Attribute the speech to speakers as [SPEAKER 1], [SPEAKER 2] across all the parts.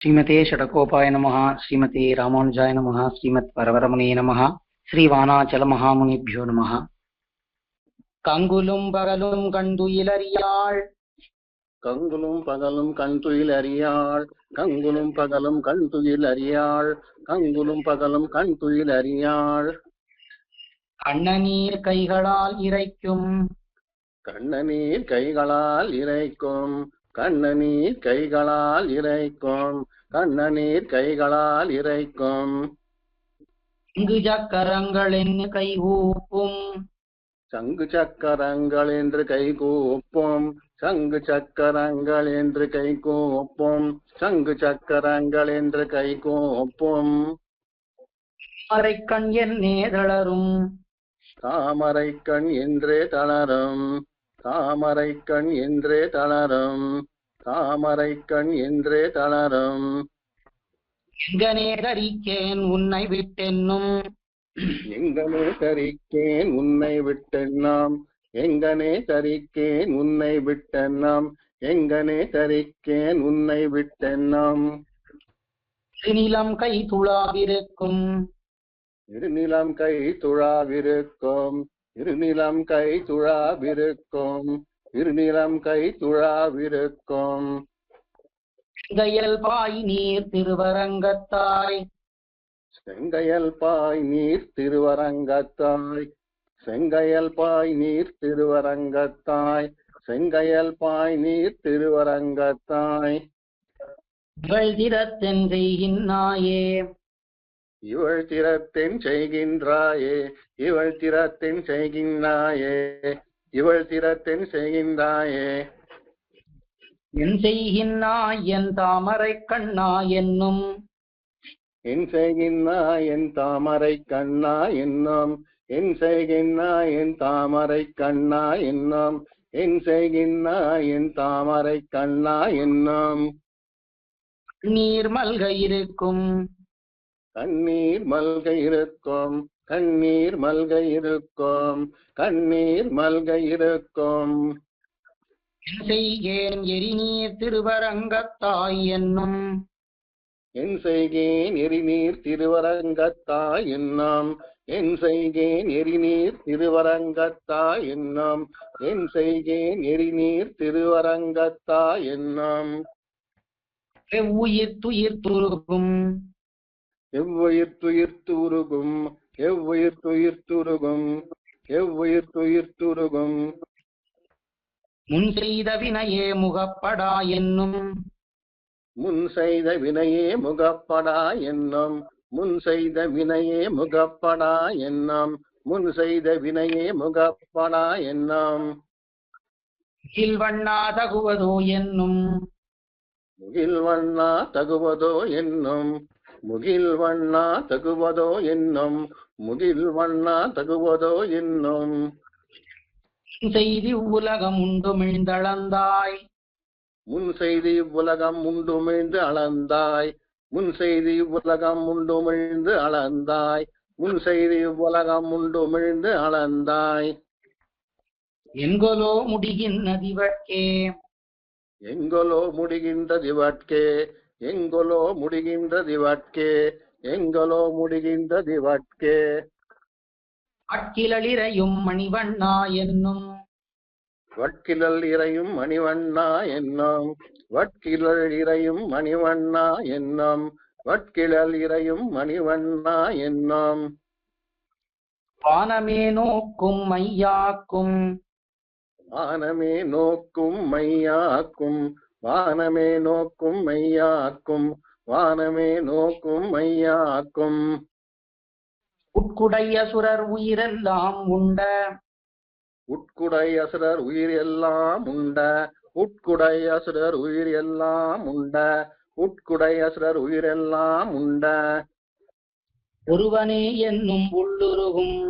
[SPEAKER 1] श्रीमते षडकोपाय नमः। श्रीमते रामानुजाय नमः। श्रीमत् परवरमणे नमः। श्रीवानाचल महामुनिभ्यो नमः। கங்குலும் பகலும் கண்டுயிலறியாள்
[SPEAKER 2] கங்குலும் பகலும் கண்துயில் அறியாள் கங்குலும் பகலும் கண்துயில் அறியாள் கங்குலும் பகலும் கண்துயில் அறியாள்
[SPEAKER 1] கண்ணநீர் கைகளால் இறைக்கும்
[SPEAKER 2] கண்ணநீர் கைகளால் இறைக்கும் கண்ணநீர் கைகளால் இறைக்கும் கண்ணநீர் கைகளால் இறைக்கும்
[SPEAKER 1] இங்கு சக்கரங்கள் என்ன கைகூப்பும்
[SPEAKER 2] சங்கு சக்கரங்கள் என்று கைகூப்பும் சங்கு சக்கரங்கள் என்று கைகூப்பும் சங்கு சக்கரங்கள் என்று கைகூப்பும்
[SPEAKER 1] மறைக்கண் என்னே தளரும்
[SPEAKER 2] தாமரை கண் என்றே தளரும் தாமரை கண் என்றே தளரும் தாமரை கண் என்றே தளரும்
[SPEAKER 1] எங்கனே தரிக்கேன் உன்னை விட்டென்னும்
[SPEAKER 2] எங்கனே தரிக்கேன் உன்னை விட்டென்னாம் எங்கனே தரிக்கேன் உன்னை விட்டென்னாம் எங்கனே தரிக்கேன் உன்னை விட்டென்னாம்
[SPEAKER 1] திருநிலம் கை துளாவிருக்கும்
[SPEAKER 2] இருநிலம் கை துழாவிருக்கும் இருநிலம் கை துழாவிருக்கும் இருநிலம் கை துழாவிருக்கும்
[SPEAKER 1] செங்கையல் பாய் நீர் திருவரங்கத்தாய்
[SPEAKER 2] செங்கையல் பாய் நீர் திருவரங்கத்தாய் செங்கையல் பாய் நீர் திருவரங்கத்தாய் செங்கையல் பாய் நீர் திருவரங்கத்தாய்
[SPEAKER 1] இவள் திறத்தென் செய்கின்றாயே
[SPEAKER 2] இவள் திறத்தின் செய்கின்றாயே இவள் திறத்தின் செய்கின்றாயே இவள் திறத்தின் செய்கின்றாயே
[SPEAKER 1] என் செய்கின்றாய் என் தாமரை கண்ணா என்னும்
[SPEAKER 2] என் செய்கின்றாய் என் தாமரை கண்ணா என்னும் என் செய்கின்றாய் என் தாமரை கண்ணா என்னும் என் செய்கின்றாய் என் தாமரை கண்ணா என்னும்
[SPEAKER 1] நீர் மல்க இருக்கும்
[SPEAKER 2] கண்ணீர் மல்க இருக்கும் கண்ணீர் மல்க இருக்கும் கண்ணீர் மல்க இருக்கும்
[SPEAKER 1] என் செய்கேன் எரிநீர் திருவரங்கத்தாய் என்னும்
[SPEAKER 2] என் செய்கேன் எரிநீர் திருவரங்கத்தாய் என்னும் என் செய்கேன் எரிநீர் திருவரங்கத்தாய் என்னும் என் செய்கேன் எரிநீர் திருவரங்கத்தாய் என்னும்
[SPEAKER 1] எவ்வுயிர் துயிர் துருகும்
[SPEAKER 2] எவ்வுயிர் துயிர் துருகும் எவ்வுயிர் துயிர் துருகும் எவ்வுயிர் துயிர் துருகும்
[SPEAKER 1] முன் செய்த வினையே முகப்படா என்னும்
[SPEAKER 2] முன் செய்த வினையே முகப்படா என்னும் முன் செய்த வினையே முகப்படா என்னும் முன் செய்த வினையே முகப்படா என்னும்
[SPEAKER 1] முகில் வண்ணா தகுவதோ என்னும்
[SPEAKER 2] முகில் வண்ணா தகுவதோ என்னும் முகில் வண்ணா தகுவதோ என்னும் முகில் வண்ணா தகுவதோ என்னும்
[SPEAKER 1] செய்தி உலகம் உண்டுமிழ்ந்தளந்தாய்
[SPEAKER 2] முன் செய்தி உலகம் உண்டுமிழ்ந்து அளந்தாய் முன் செய்தி உலகம் உண்டுமிழ்ந்து அளந்தாய் முன் செய்தி உலகம் உண்டுமிழ்ந்து அளந்தாய்
[SPEAKER 1] எங்கொலோ முடிகின்றதிவட்கே
[SPEAKER 2] எங்கொலோ முடிகின்றதிவட்கே எங்கொலோ முடிகின்றதிவட்கே எங்கொலோ முடிகின்றதிவட்கே
[SPEAKER 1] அட்கிளிரையும் மணிவண்ணா என்னும்
[SPEAKER 2] வட்கிழல் இறையும் மணிவண்ணா என்னும் வட்கிழல் இறையும் மணிவண்ணா என்னும் வட்கிழல் இறையும் மணிவண்ணா என்னும்
[SPEAKER 1] வானமே நோக்கும் மையாக்கும்
[SPEAKER 2] வானமே நோக்கும் மையாக்கும் வானமே நோக்கும் மையாக்கும் வானமே நோக்கும் மையாக்கும்
[SPEAKER 1] உட்குடைய சுரர் உயிரெல்லாம் உண்ட
[SPEAKER 2] உட்குடை அசுரர் உயிர் எல்லாம் உண்ட உட்குடை அசுரர் உயிர் எல்லாம் உண்ட உட்குடை அசுரர் உயிர் எல்லாம் உண்ட
[SPEAKER 1] ஒருவனே என்னும் உள்ளுருகும்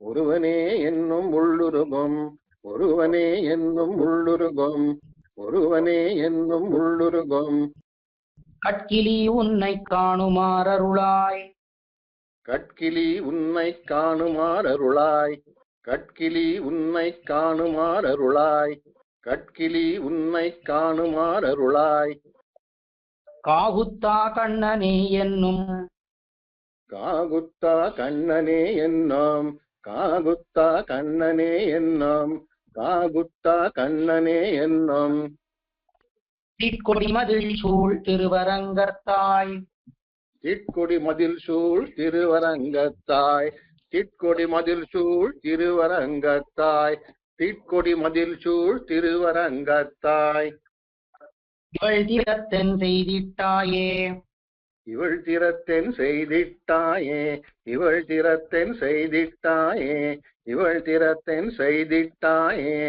[SPEAKER 2] ஒருவனே என்னும் உள்ளுருகும் ஒருவனே என்னும் உள்ளுருகும் ஒருவனே என்னும் உள்ளுருகும்
[SPEAKER 1] கட்கிலி உன்னை காணுமாறருளாய்
[SPEAKER 2] கட்கிலி உன்னை காணுமாறருளாய் கட்கிலி உன்னை காணுமாறருளாய் கட்கிலி உன்னை காணுமாறருளாய்
[SPEAKER 1] காகுத்தா கண்ணனே என்னும்
[SPEAKER 2] காகுத்தா கண்ணனே என்னும் காகுத்தா கண்ணனே என்னும் காகுத்தா கண்ணனே என்னும்
[SPEAKER 1] தீக்கொடி மதில் சூழ் திருவரங்கத்தாய்
[SPEAKER 2] திட்கொடி மதில் சூழ் திருவரங்கத்தாய் திட்கொடி மதில் சூழ் திருவரங்கத்தாய் திட்கொடி மதில் சூழ் திருவரங்கத்தாய்
[SPEAKER 1] இவள் திறத்தென் செய்திட்டாயே
[SPEAKER 2] இவள் திறத்தென் செய்திட்டாயே இவள் திறத்தென் செய்திட்டாயே இவள் திறத்தென் செய்திட்டாயே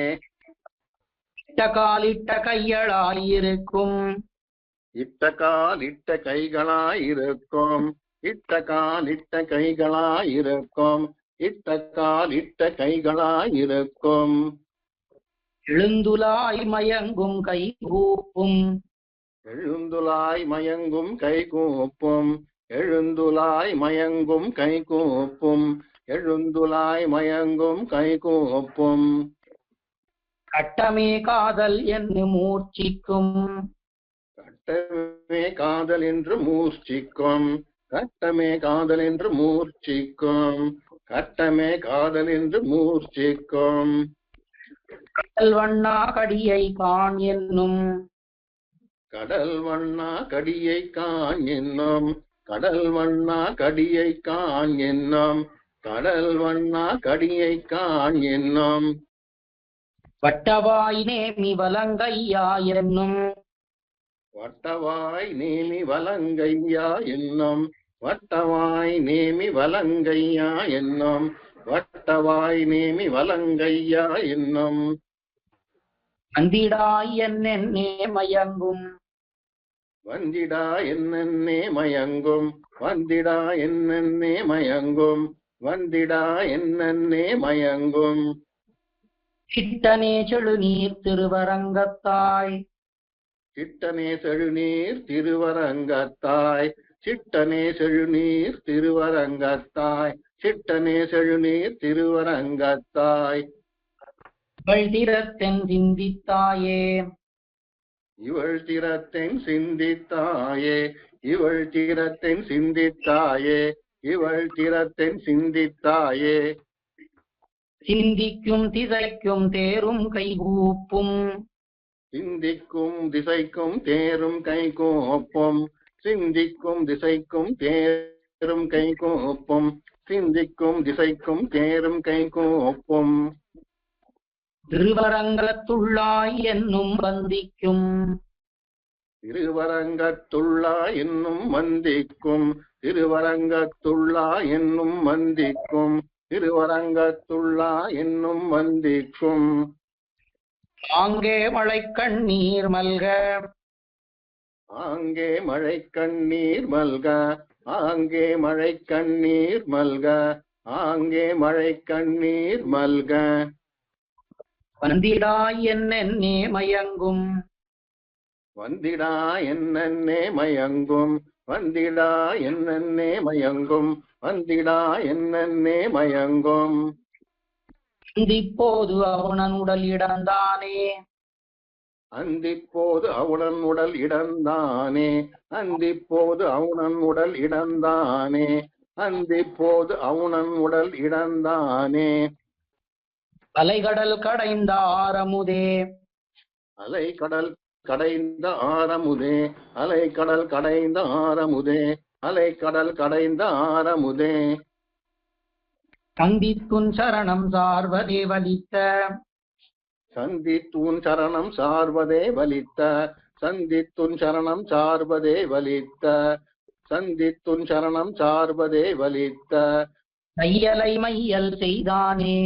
[SPEAKER 1] இட்ட காலிட்ட கையளாயிருக்கும்
[SPEAKER 2] இட்ட கால் இட்ட கைகளாயிருக்கும் இட்ட கால் இட்ட கைகளாயிருக்கும் இட்ட கால் இட்ட கைகளாயிருக்கும்
[SPEAKER 1] எழுந்துலாய் மயங்கும் கை கூப்பும்
[SPEAKER 2] எழுந்துலாய் மயங்கும் கை கூப்பும் எழுந்துலாய் மயங்கும் கை கூப்பும் எழுந்துலாய் மயங்கும் கை கூப்பும்
[SPEAKER 1] கட்டமே காதல் என்று மூர்ச்சிக்கும்
[SPEAKER 2] கட்டமே காதல் என்று மூர்ச்சிக்கும் கட்டமே காதல் என்று மூர்ச்சிக்கும் கட்டமே காதல் என்று மூர்ச்சிக்கும்
[SPEAKER 1] கடல் வண்ணா கடியை காண் என்னும்
[SPEAKER 2] கடல் வண்ணா கடியை காண் என்னும் கடல் வண்ணா கடியை காண் என்னும் கடல் வண்ணா கடியை காண் என்னும்
[SPEAKER 1] வட்டவாய் நேமி வலங்கையா என்னும்
[SPEAKER 2] வட்டவாய் நேமி வலங்கையா என்னும் வட்டவாய் நேமி வலங்கையா என்னும் வட்டவாய் நேமி வலங்கையா என்னும்
[SPEAKER 1] வந்திடாய் என்னென்னே மயங்கும்
[SPEAKER 2] வந்திடா என்னென்னே மயங்கும் வந்திடா என்னென்னே மயங்கும் வந்திடா என்னென்னே மயங்கும்
[SPEAKER 1] சிட்டனே செழுநீர் திருவரங்கத்தாய்
[SPEAKER 2] சிட்டனே செழுநீர் திருவரங்கத்தாய் சிட்டனே செழுநீர் திருவரங்கத்தாய் சிட்டனே செழுநீர் திருவரங்கத்தாய்
[SPEAKER 1] இவள் திறத்தென் சிந்தித்தாயே
[SPEAKER 2] இவள் திறத்தென் சிந்தித்தாயே இவள் திறத்தென் சிந்தித்தாயே இவள் திறத்தென் சிந்தித்தாயே
[SPEAKER 1] சிந்திக்கும் திசைக்கும் தேரும் கைகூப்பும்
[SPEAKER 2] சிந்திக்கும் திசைக்கும் தேரும் கைகோப்பும் சிந்திக்கும் திசைக்கும் தேரும் கைகோப்பும் சிந்திக்கும் திசைக்கும் தேரும் கைகோப்பும்
[SPEAKER 1] திருவரங்கத்துள்ளாய் என்னும் வந்திக்கும்
[SPEAKER 2] திருவரங்கத்துள்ளா என்னும் வந்திக்கும் திருவரங்கத்துள்ளா என்னும் வந்திக்கும் திருவரங்கத்துள்ளா என்னும் வந்திக்கும்
[SPEAKER 1] ஆங்கே மழை கண்ணீர் மல்க
[SPEAKER 2] ஆங்கே மழை கண்ணீர் மல்க ஆங்கே மழை கண்ணீர் மல்க ஆங்கே மழை கண்ணீர் மல்க
[SPEAKER 1] வந்திடாய் என்னென்னே மயங்கும்
[SPEAKER 2] வந்திடா என்னென்னே மயங்கும் வந்திடா என்னென்னே மயங்கும் வந்திடா என்னென்னே மயங்கும்
[SPEAKER 1] சிந்திப்போது அவனன் உடல் இடந்தானே
[SPEAKER 2] அந்திப்போது அவனன் உடல் இடந்தானே அந்திப்போது அவனன் உடல் இடந்தானே அந்திப்போது அவனன் உடல் இடந்தானே
[SPEAKER 1] அலைகடல் கடைந்த ஆரமுதே
[SPEAKER 2] அலைக்கடல் கடைந்த ஆரமுதே அலைக்கடல் கடைந்த ஆரமுதே அலைக்கடல் கடைந்த ஆரமுதே
[SPEAKER 1] சந்தித்துன் சரணம் சார்வதே வலித்த
[SPEAKER 2] சந்தித்துன் சரணம் சார்வதே வலித்த சந்தித்துன் சரணம் சார்வதே வலித்த சந்தித்துன் சரணம் சார்வதே வலித்த
[SPEAKER 1] தையலை மையல் செய்தானே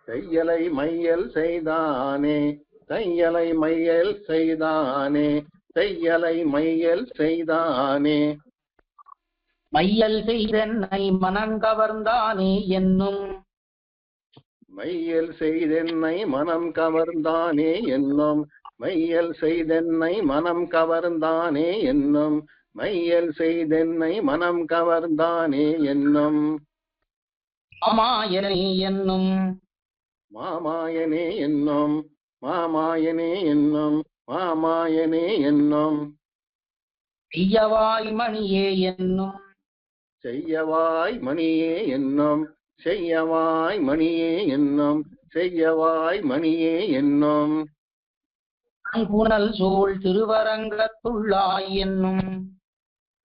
[SPEAKER 2] தையலை மையல் செய்தானே தையலை மையல் செய்தானே தையலை மையல் செய்தானே
[SPEAKER 1] மையல் செய்தென்னை மனங்கவர்ந்தானே என்னும்
[SPEAKER 2] மையல் செய்தென்னை மனம் கவர்ந்தானே என்னும் மையல் செய்தென்னை மனம் கவர்ந்தானே என்னும் மையல் செய்தென்னை மனம் கவர்ந்தானே என்னும்
[SPEAKER 1] மாமாயனே என்னும்
[SPEAKER 2] மாமாயனே என்னும் மாமாயனே என்னும் மாமாயனே என்னும்
[SPEAKER 1] செய்யவாய் மணியே என்னும்
[SPEAKER 2] செய்யவாய் மணியே என்னும் செய்யவாய் மணியே என்னும் செய்யவாய் மணியே என்னும்
[SPEAKER 1] புனல் சூழ் திருவரங்கத்துள்ளாய் என்னும்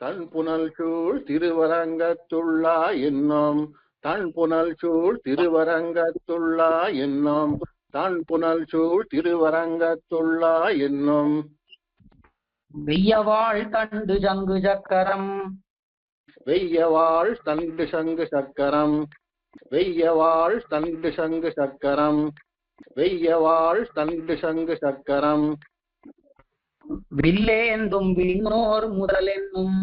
[SPEAKER 2] தன் புனல் சூழ் திருவரங்கத்துள்ளா என்னும் தன் புனல் சூழ் திருவரங்கத்துள்ளா என்னும் தன் புனல் சூழ் திருவரங்கத்துள்ளா என்னும்
[SPEAKER 1] வெய்யவாள் தண்டு சங்கு சக்கரம்
[SPEAKER 2] வெய்யவாள் தண்டு சங்கு சக்கரம் வெய்யவாள் தண்டு சங்கு சக்கரம் வெய்யவாள் தண்டு சங்கு சக்கரம்
[SPEAKER 1] வில்லேந்தும் விண்ணோர் முதலென்னும்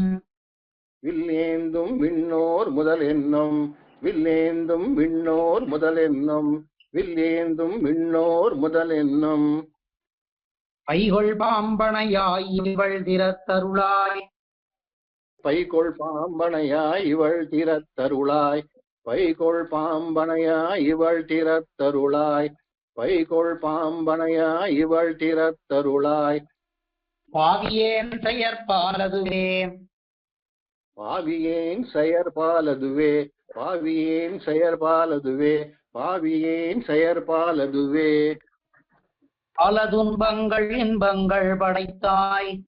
[SPEAKER 2] வில்லேந்தும் விண்ணோர் முதல் என்னும் வில்லேந்தும் விண்ணோர் முதல் என்னும் வில்லேந்தும் விண்ணோர் முதல் என்னும்
[SPEAKER 1] பைகொள் பாம்பனையாய் இவள் திறத்தருளாய்
[SPEAKER 2] பைகொள் பாம்பனையாய் இவள் திறத்தருளாய் பைகொள் பாம்பனையாய் இவள் திறத்தருளாய் பைகொள் பாம்பனையாய் இவள் திறத்தருளாய்
[SPEAKER 1] பாவியேன் செயற்பாலதுவே
[SPEAKER 2] பாவியேன் செயற்பாலதுவே பாவியேன் செயற்பாலதுவே பாவியேன் செயற்பாலதுவே
[SPEAKER 1] பல துன்பங்கள் இன்பங்கள் படைத்தாய்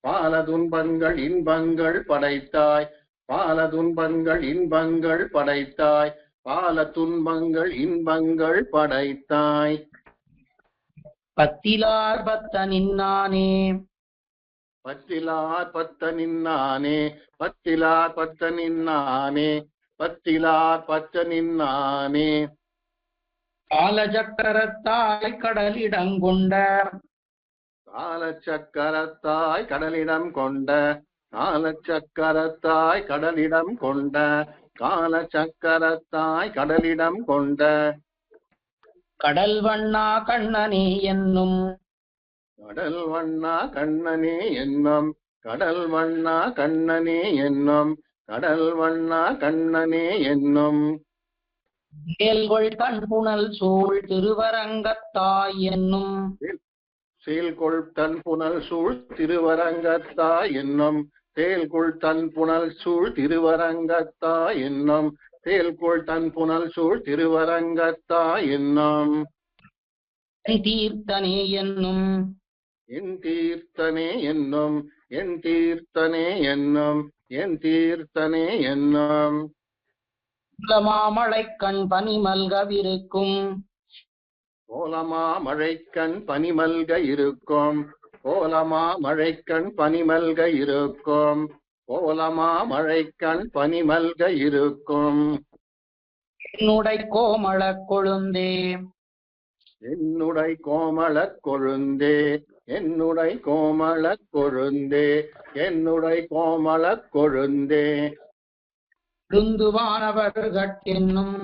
[SPEAKER 2] பால துன்பங்கள் இன்பங்கள் படைத்தாய் பால துன்பங்கள் இன்பங்கள் படைத்தாய் பால துன்பங்கள் இன்பங்கள் படைத்தாய்
[SPEAKER 1] பத்திலார் பத்த நின்னானே
[SPEAKER 2] பத்திலார் பத்த நின்னானே பத்திலார் பத்த நின்னானே பத்திலார் பத்த நின்னானே
[SPEAKER 1] காலச்சக்கரத்தாய் கடலிடங்கொண்ட
[SPEAKER 2] காலச்சக்கரத்தாய் கடலிடம் கொண்ட காலச்சக்கரத்தாய் கடலிடம் கொண்ட காலச்சக்கரத்தாய் கடலிடம் கொண்ட
[SPEAKER 1] கடல் வண்ணா கண்ணனே என்னும்
[SPEAKER 2] கடல் வண்ணா கண்ணனே என்னும் கடல் வண்ணா கண்ணனே என்னும் கடல் வண்ணா கண்ணனே என்னும்
[SPEAKER 1] வேல்கொள் தன் புனல் சூழ் திருவரங்கத்தாய் என்னும்
[SPEAKER 2] சீல்கொள் தன் புனல் சூழ் திருவரங்கத்தா என்னும் தேல்கொள் தன் புனல் சூழ் திருவரங்கத்தா என்னும் தேல்கொள் தன் புனல் சூழ் திருவரங்கத்தா என்னும்
[SPEAKER 1] தீர்த்தனே என்னும்
[SPEAKER 2] என் தீர்த்தனே என்னும் என் தீர்த்தனே என்னும் என் தீர்த்தனே என்னும்
[SPEAKER 1] மாமழைக்கண் பனிமல்கவிருக்கும்
[SPEAKER 2] கோலமா மழைக்கண் பனிமல்க இருக்கும் கோலமா மழைக்கண் பனிமல்க இருக்கும் கோலமா மழைக்கண் பனிமல்க இருக்கும்
[SPEAKER 1] என்னுடை கோமள கொழுந்தே
[SPEAKER 2] என்னுடை கோமள கொழுந்தே என்னுடை கோமள கொழுந்தே என்னுடை கோமள கொழுந்தே
[SPEAKER 1] கொழுந்துவானவர்கட்கென்னும்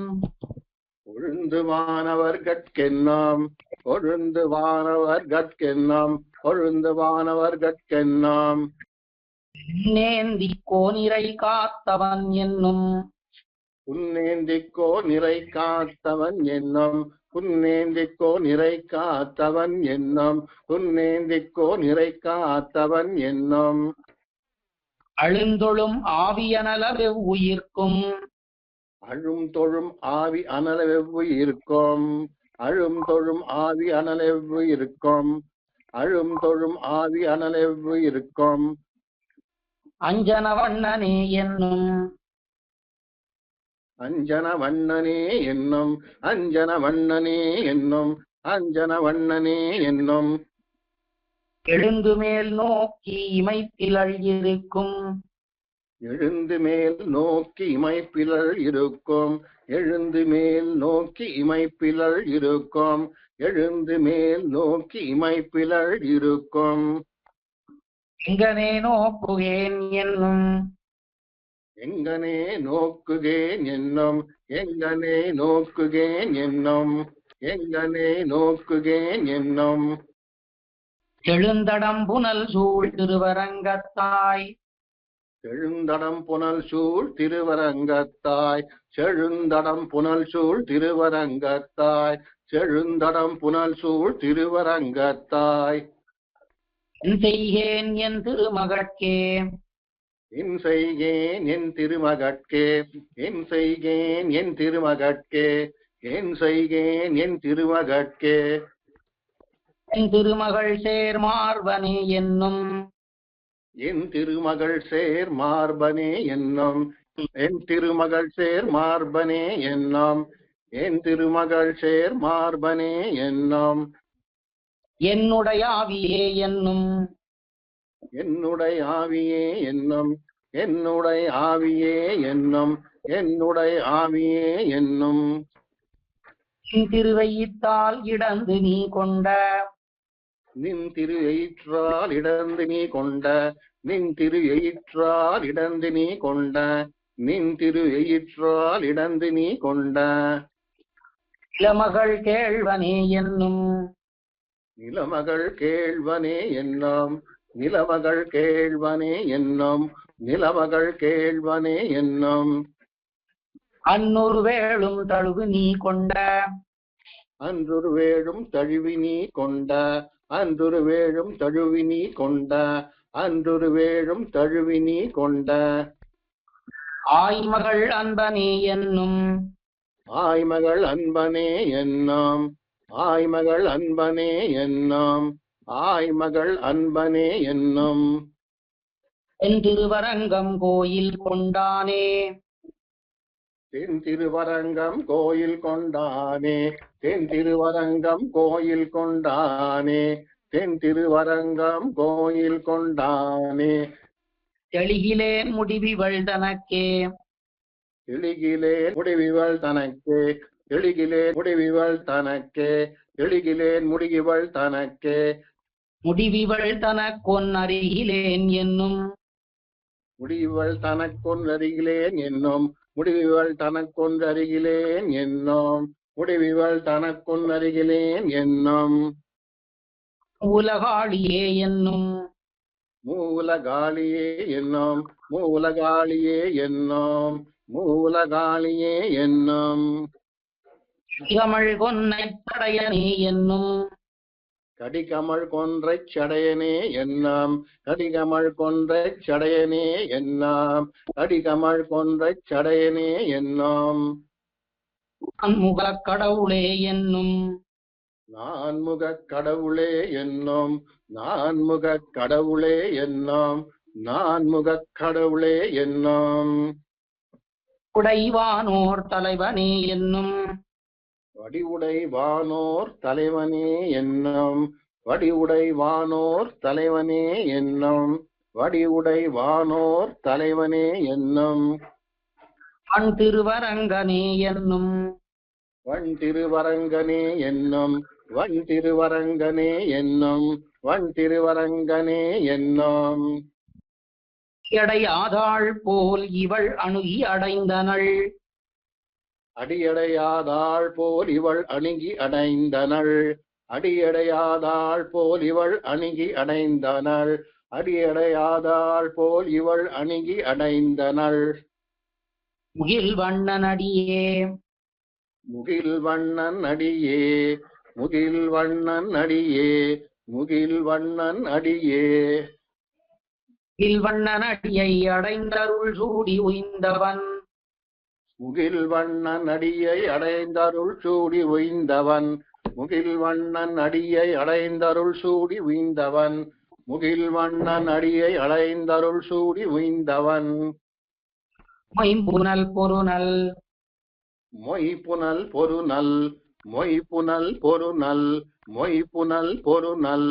[SPEAKER 2] கொழுந்துவானவர்கட்கென்னும் கொழுந்துவானவர்கட்கென்னும் கொழுந்துவானவர்கட்கென்னும்
[SPEAKER 1] நேந்தி கோனிரை காத்தவன் என்னும்
[SPEAKER 2] புன்னேந்திக்கோ நிறை காத்தவன் என்னும் புன்னேந்திக்கோ நிறை காத்தவன் என்னும் புன்னேந்திக்கோ நிறை காத்தவன் என்னும்
[SPEAKER 1] அழுந்தொழும் ஆவியனளவு உயிர்க்கும்
[SPEAKER 2] அழும் தொழும் ஆவி அனலவெவ்வு இருக்கும் அழும் தொழும் ஆவி அனலெவ்வு இருக்கும் அழும் தொழும் ஆவி அனலெவ்வு இருக்கும்
[SPEAKER 1] அஞ்சன வண்ணனே என்னும்
[SPEAKER 2] அஞ்சன வண்ணனே என்னும் அஞ்சன வண்ணனே என்னும் அஞ்சன வண்ணனே என்னும்
[SPEAKER 1] எழுந்து மேல் நோக்கி இமைப்பிலள் இருக்கும்
[SPEAKER 2] எழுந்து மேல் நோக்கி இமைப்பிலள் இருக்கும் எழுந்து மேல் நோக்கி இமைப்பிலள் இருக்கும் எழுந்து மேல் நோக்கி இமைப்பிலள் இருக்கும்
[SPEAKER 1] எங்கனே நோக்குகேன் என்னும்
[SPEAKER 2] எங்கனே நோக்குகேன் என்னும் எங்கனே நோக்குகேன் என்னும் எங்கனே நோக்குகேன் என்னும்
[SPEAKER 1] எழுந்தடம் புனல் சூழ் திருவரங்கத்தாய்
[SPEAKER 2] செழுந்தடம் புனல் சூழ் திருவரங்கத்தாய் செழுந்தடம் புனல் சூழ் திருவரங்கத்தாய் செழுந்தடம் புனல் சூழ் திருவரங்கத்தாய்
[SPEAKER 1] என் செய்கேன் என் திருமகட்கே
[SPEAKER 2] என் செய்கேன் என் திருமகட்கே என் செய்கேன் என் திருமகட்கே என் செய்கேன் என் திருமகட்கே
[SPEAKER 1] என் திருமகள் சேர் மார்பனே என்னும்
[SPEAKER 2] என் திருமகள் சேர் மார்பனே என்னும் என் திருமகள் சேர் மார்பனே என்னும் என் திருமகள் சேர் மார்பனே என்னும்
[SPEAKER 1] என்னுடைய ஆவியே என்னும்
[SPEAKER 2] என்னுடைய ஆவியே என்னும் என்னுடைய ஆவியே என்னும் என்னுடைய ஆவியே என்னும்
[SPEAKER 1] நின் திருவயித்தால் இடந்து நீ கொண்ட
[SPEAKER 2] நின் திரு எயிற்றால் இடந்து நீ கொண்ட நின் திரு எயிற்றால் இடந்து நீ கொண்ட நின் திரு எயிற்றால் இடந்து நீ கொண்ட
[SPEAKER 1] இளமகள் கேழ்வனே என்னும்
[SPEAKER 2] நிலமகள் கேழ்வனே என்னும் நிலமகள் கேழ்வனே என்னும் நிலமகள் கேழ்வனே என்னும்
[SPEAKER 1] அன்னொரு வேளும் தழுவு நீ கொண்ட
[SPEAKER 2] அன்றொரு வேழும் தழுவி நீ கொண்ட அன்றொரு வேழும் தழுவி நீ கொண்ட அன்றொரு வேழும் தழுவி நீ கொண்ட
[SPEAKER 1] ஆய்மகள் அன்பனே என்னும்
[SPEAKER 2] ஆய்மகள் அன்பனே என்னும் ஆய்மகள் அன்பனே என்னும் ஆய்மகள் அன்பனே என்னும்
[SPEAKER 1] என் திருவரங்கம் கோயில் கொண்டானே
[SPEAKER 2] தென் திருவரங்கம் கோயில் கொண்டானே தென் திருவரங்கம் கோயில் கொண்டானே தென் திருவரங்கம் கோயில் கொண்டானே
[SPEAKER 1] தெளிகிலேன் முடிவிவள் தனக்கே
[SPEAKER 2] தெளிகிலே முடிவிவள் தனக்கே தெளிகிலே முடிவிவள் தனக்கே தெளிகிலேன் முடிவிவள் தனக்கே
[SPEAKER 1] முடிவிவள் தனக்கொன் அருகிலேன் என்னும்
[SPEAKER 2] முடிவிவள் தனக்கொன்றருகிலேன் என்னும் முடிவிவள் தனக்கொன்றருகிலேன் என்னும் முடிவிவள் தனக்கொன்றருகிலேன் என்னும்
[SPEAKER 1] உலகாளியே என்னும்
[SPEAKER 2] மூலகாளியே என்னும் மூலகாளியே என்னும் மூலகாளியே என்னும்
[SPEAKER 1] கமல் கொன்னை தடையனே என்னும்
[SPEAKER 2] கடிகமழ் கொன்றைச் சடையனே என்னாம் கடிகமழ் கொன்றைச் சடையனே என்னாம் கடிகமழ் கொன்றைச் சடையனே என்னாம்
[SPEAKER 1] முகக் கடவுளே என்னும்
[SPEAKER 2] நான்முகக் கடவுளே என்னும் நான்முகக் கடவுளே என்னும் நான்முகக் கடவுளே என்னும்
[SPEAKER 1] உடைவானோர் தலைவனே என்னும்
[SPEAKER 2] வடிவுடை வானோர் தலைவனே என்னும் வடிவுடை வானோர் தலைவனே என்னும் வடிவுடை வானோர் தலைவனே என்னும்
[SPEAKER 1] வன் திருவரங்கனே என்னும்
[SPEAKER 2] வன் திருவரங்கனே என்னும் வன் திருவரங்கனே என்னும் வன் திருவரங்கனே என்னும்
[SPEAKER 1] எடையாதாள் போல் இவள் அணுகி அடைந்தனள்
[SPEAKER 2] அடியடையாதாள் போல் இவள் அணுகி அடைந்தனள் அடியடையாதாள் போல் இவள் அணுகி அடைந்தனள் அடியடையாதாள் போல் இவள் அணுகி அடைந்தனள்
[SPEAKER 1] முகில் வண்ணன் அடியே
[SPEAKER 2] முகில் வண்ணன் அடியே முகில் வண்ணன் அடியே முகில் வண்ணன் அடியே
[SPEAKER 1] முகில் வண்ணன் அடியை அடைந்தருள் சூடி உய்ந்தவன்
[SPEAKER 2] முகில் வண்ணன் அடியை அடைந்தருள் சூடி உய்ந்தவன் முகில் வண்ணன் அடியை அடைந்தருள் சூடி உய்ந்தவன் முகில் வண்ணன் அடியை அடைந்தருள் சூடி உய்ந்தவன்
[SPEAKER 1] மொய்புனல் பொருநல்
[SPEAKER 2] மொய்புனல் பொருநல் மொய்புனல் பொருநல் மொய்புனல் பொருநல்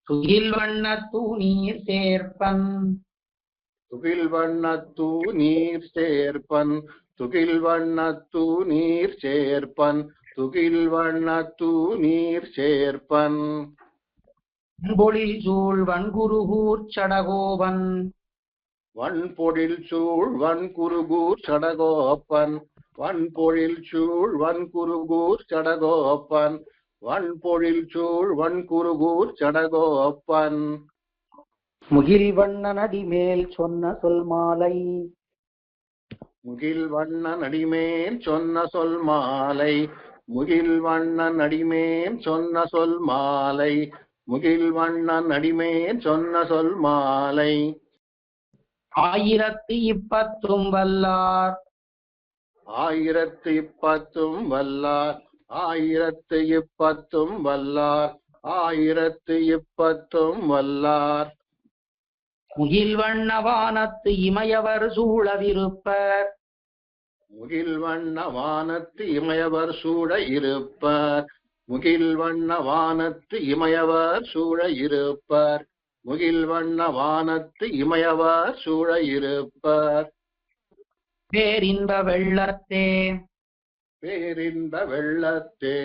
[SPEAKER 1] துகில் வண்ணத்து நீர் சேர்ப்பன்
[SPEAKER 2] துகில் வண்ணத்து நீர் சேர்ப்பன் துகில் வண்ணத்து நீர் சேர்ப்பன் துகில் வண்ணத்து நீர் சேர்ப்பன்
[SPEAKER 1] பொழில் சூழ் வன்குருகூர் சடகோபன்
[SPEAKER 2] வன்பொழில் சூழ் வன்குருகூர் சடகோப்பன் வன்பொழில் சூழ் வன்குருகூர் சடகோப்பன் வன்பொழில் சூழ் வன்குருகூர் சடகோப்பன்
[SPEAKER 1] முகில் வண்ணன் அடிமேல் சொன்ன சொல் மாலை
[SPEAKER 2] முகில் வண்ணன் அடிமேல் சொன்ன சொல் மாலை முகில் வண்ணன் அடிமேல் சொன்ன சொல் மாலை முகில் வண்ணன் அடிமேல் சொன்ன சொல் மாலை.
[SPEAKER 1] 1020 வல்லார்
[SPEAKER 2] 1020 வல்லார் 1020 வல்லார் 1020 வல்லார்.
[SPEAKER 1] முகில் வண்ண வானத்து இமையவர் சூழவிருப்பர்
[SPEAKER 2] முகில் வண்ண வானத்து இமையவர் சூழ இருப்பர். முகில் வண்ண வானத்து இமையவர் சூழ இருப்பர். முகில் வண்ண வானத்து இமையவர் சூழ இருப்பர்.
[SPEAKER 1] பேரின்ப வெள்ளத்தே
[SPEAKER 2] பேரின்ப வெள்ளத்தே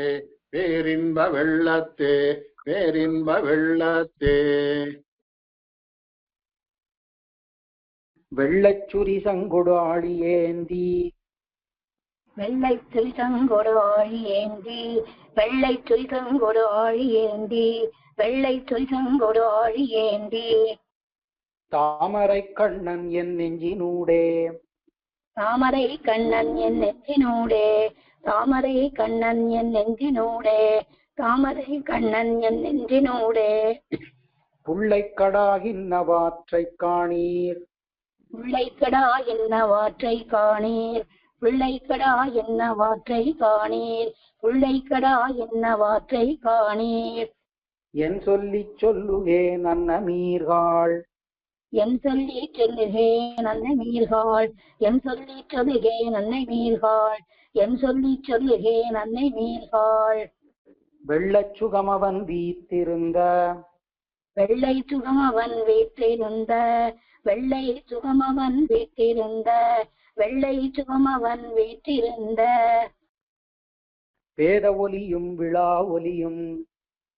[SPEAKER 2] பேரின்ப வெள்ளத்தே பேரின்ப வெள்ளத்தே.
[SPEAKER 1] வெள்ளச்சுரி சங்குடு ஆழி ஏந்தி
[SPEAKER 3] வெள்ளை துரிசங்கொடு ஆழி ஏந்தி வெள்ளை துரிசங்கொடு ஆழி ஏந்தி வெள்ளை துரிசங்கொடு ஆழி ஏந்தி
[SPEAKER 1] தாமரை கண்ணன் என் நெஞ்சினூடே
[SPEAKER 3] தாமரை கண்ணன் என் நெஞ்சினூடே தாமரை கண்ணன் என் நெஞ்சினூடே தாமரை கண்ணன் என் நெஞ்சினூடே.
[SPEAKER 1] புள்ளைக்கடாகின்னவாற்றை காணீர்
[SPEAKER 3] பிள்ளைக்கடா என்ன வாற்றை காணீர் பிள்ளைக்கடா என்ன வாற்றை காணீர் பிள்ளைக்கடா என்ன வாற்றை காணீர்.
[SPEAKER 1] என் சொல்லிச் சொல்லுவேன் அன்னமீர்காள்
[SPEAKER 3] என் சொல்லி சொல்லுகேன் அன்னை மீர்காள் என் சொல்லி சொல்லுகேன் அன்னை மீர்காள் என் சொல்லி சொல்லுகேன் அன்னை மீர்காள்.
[SPEAKER 1] வெள்ளச் சுகமவன் வீத்திருந்த
[SPEAKER 3] வெள்ளை சுகமவன் வீட்டிருந்த வெள்ளை சுகமவன் வீட்டிருந்த வெள்ளை சுகமவன் வீட்டிருந்த.
[SPEAKER 1] வேத ஒலியும் விழா ஒலியும்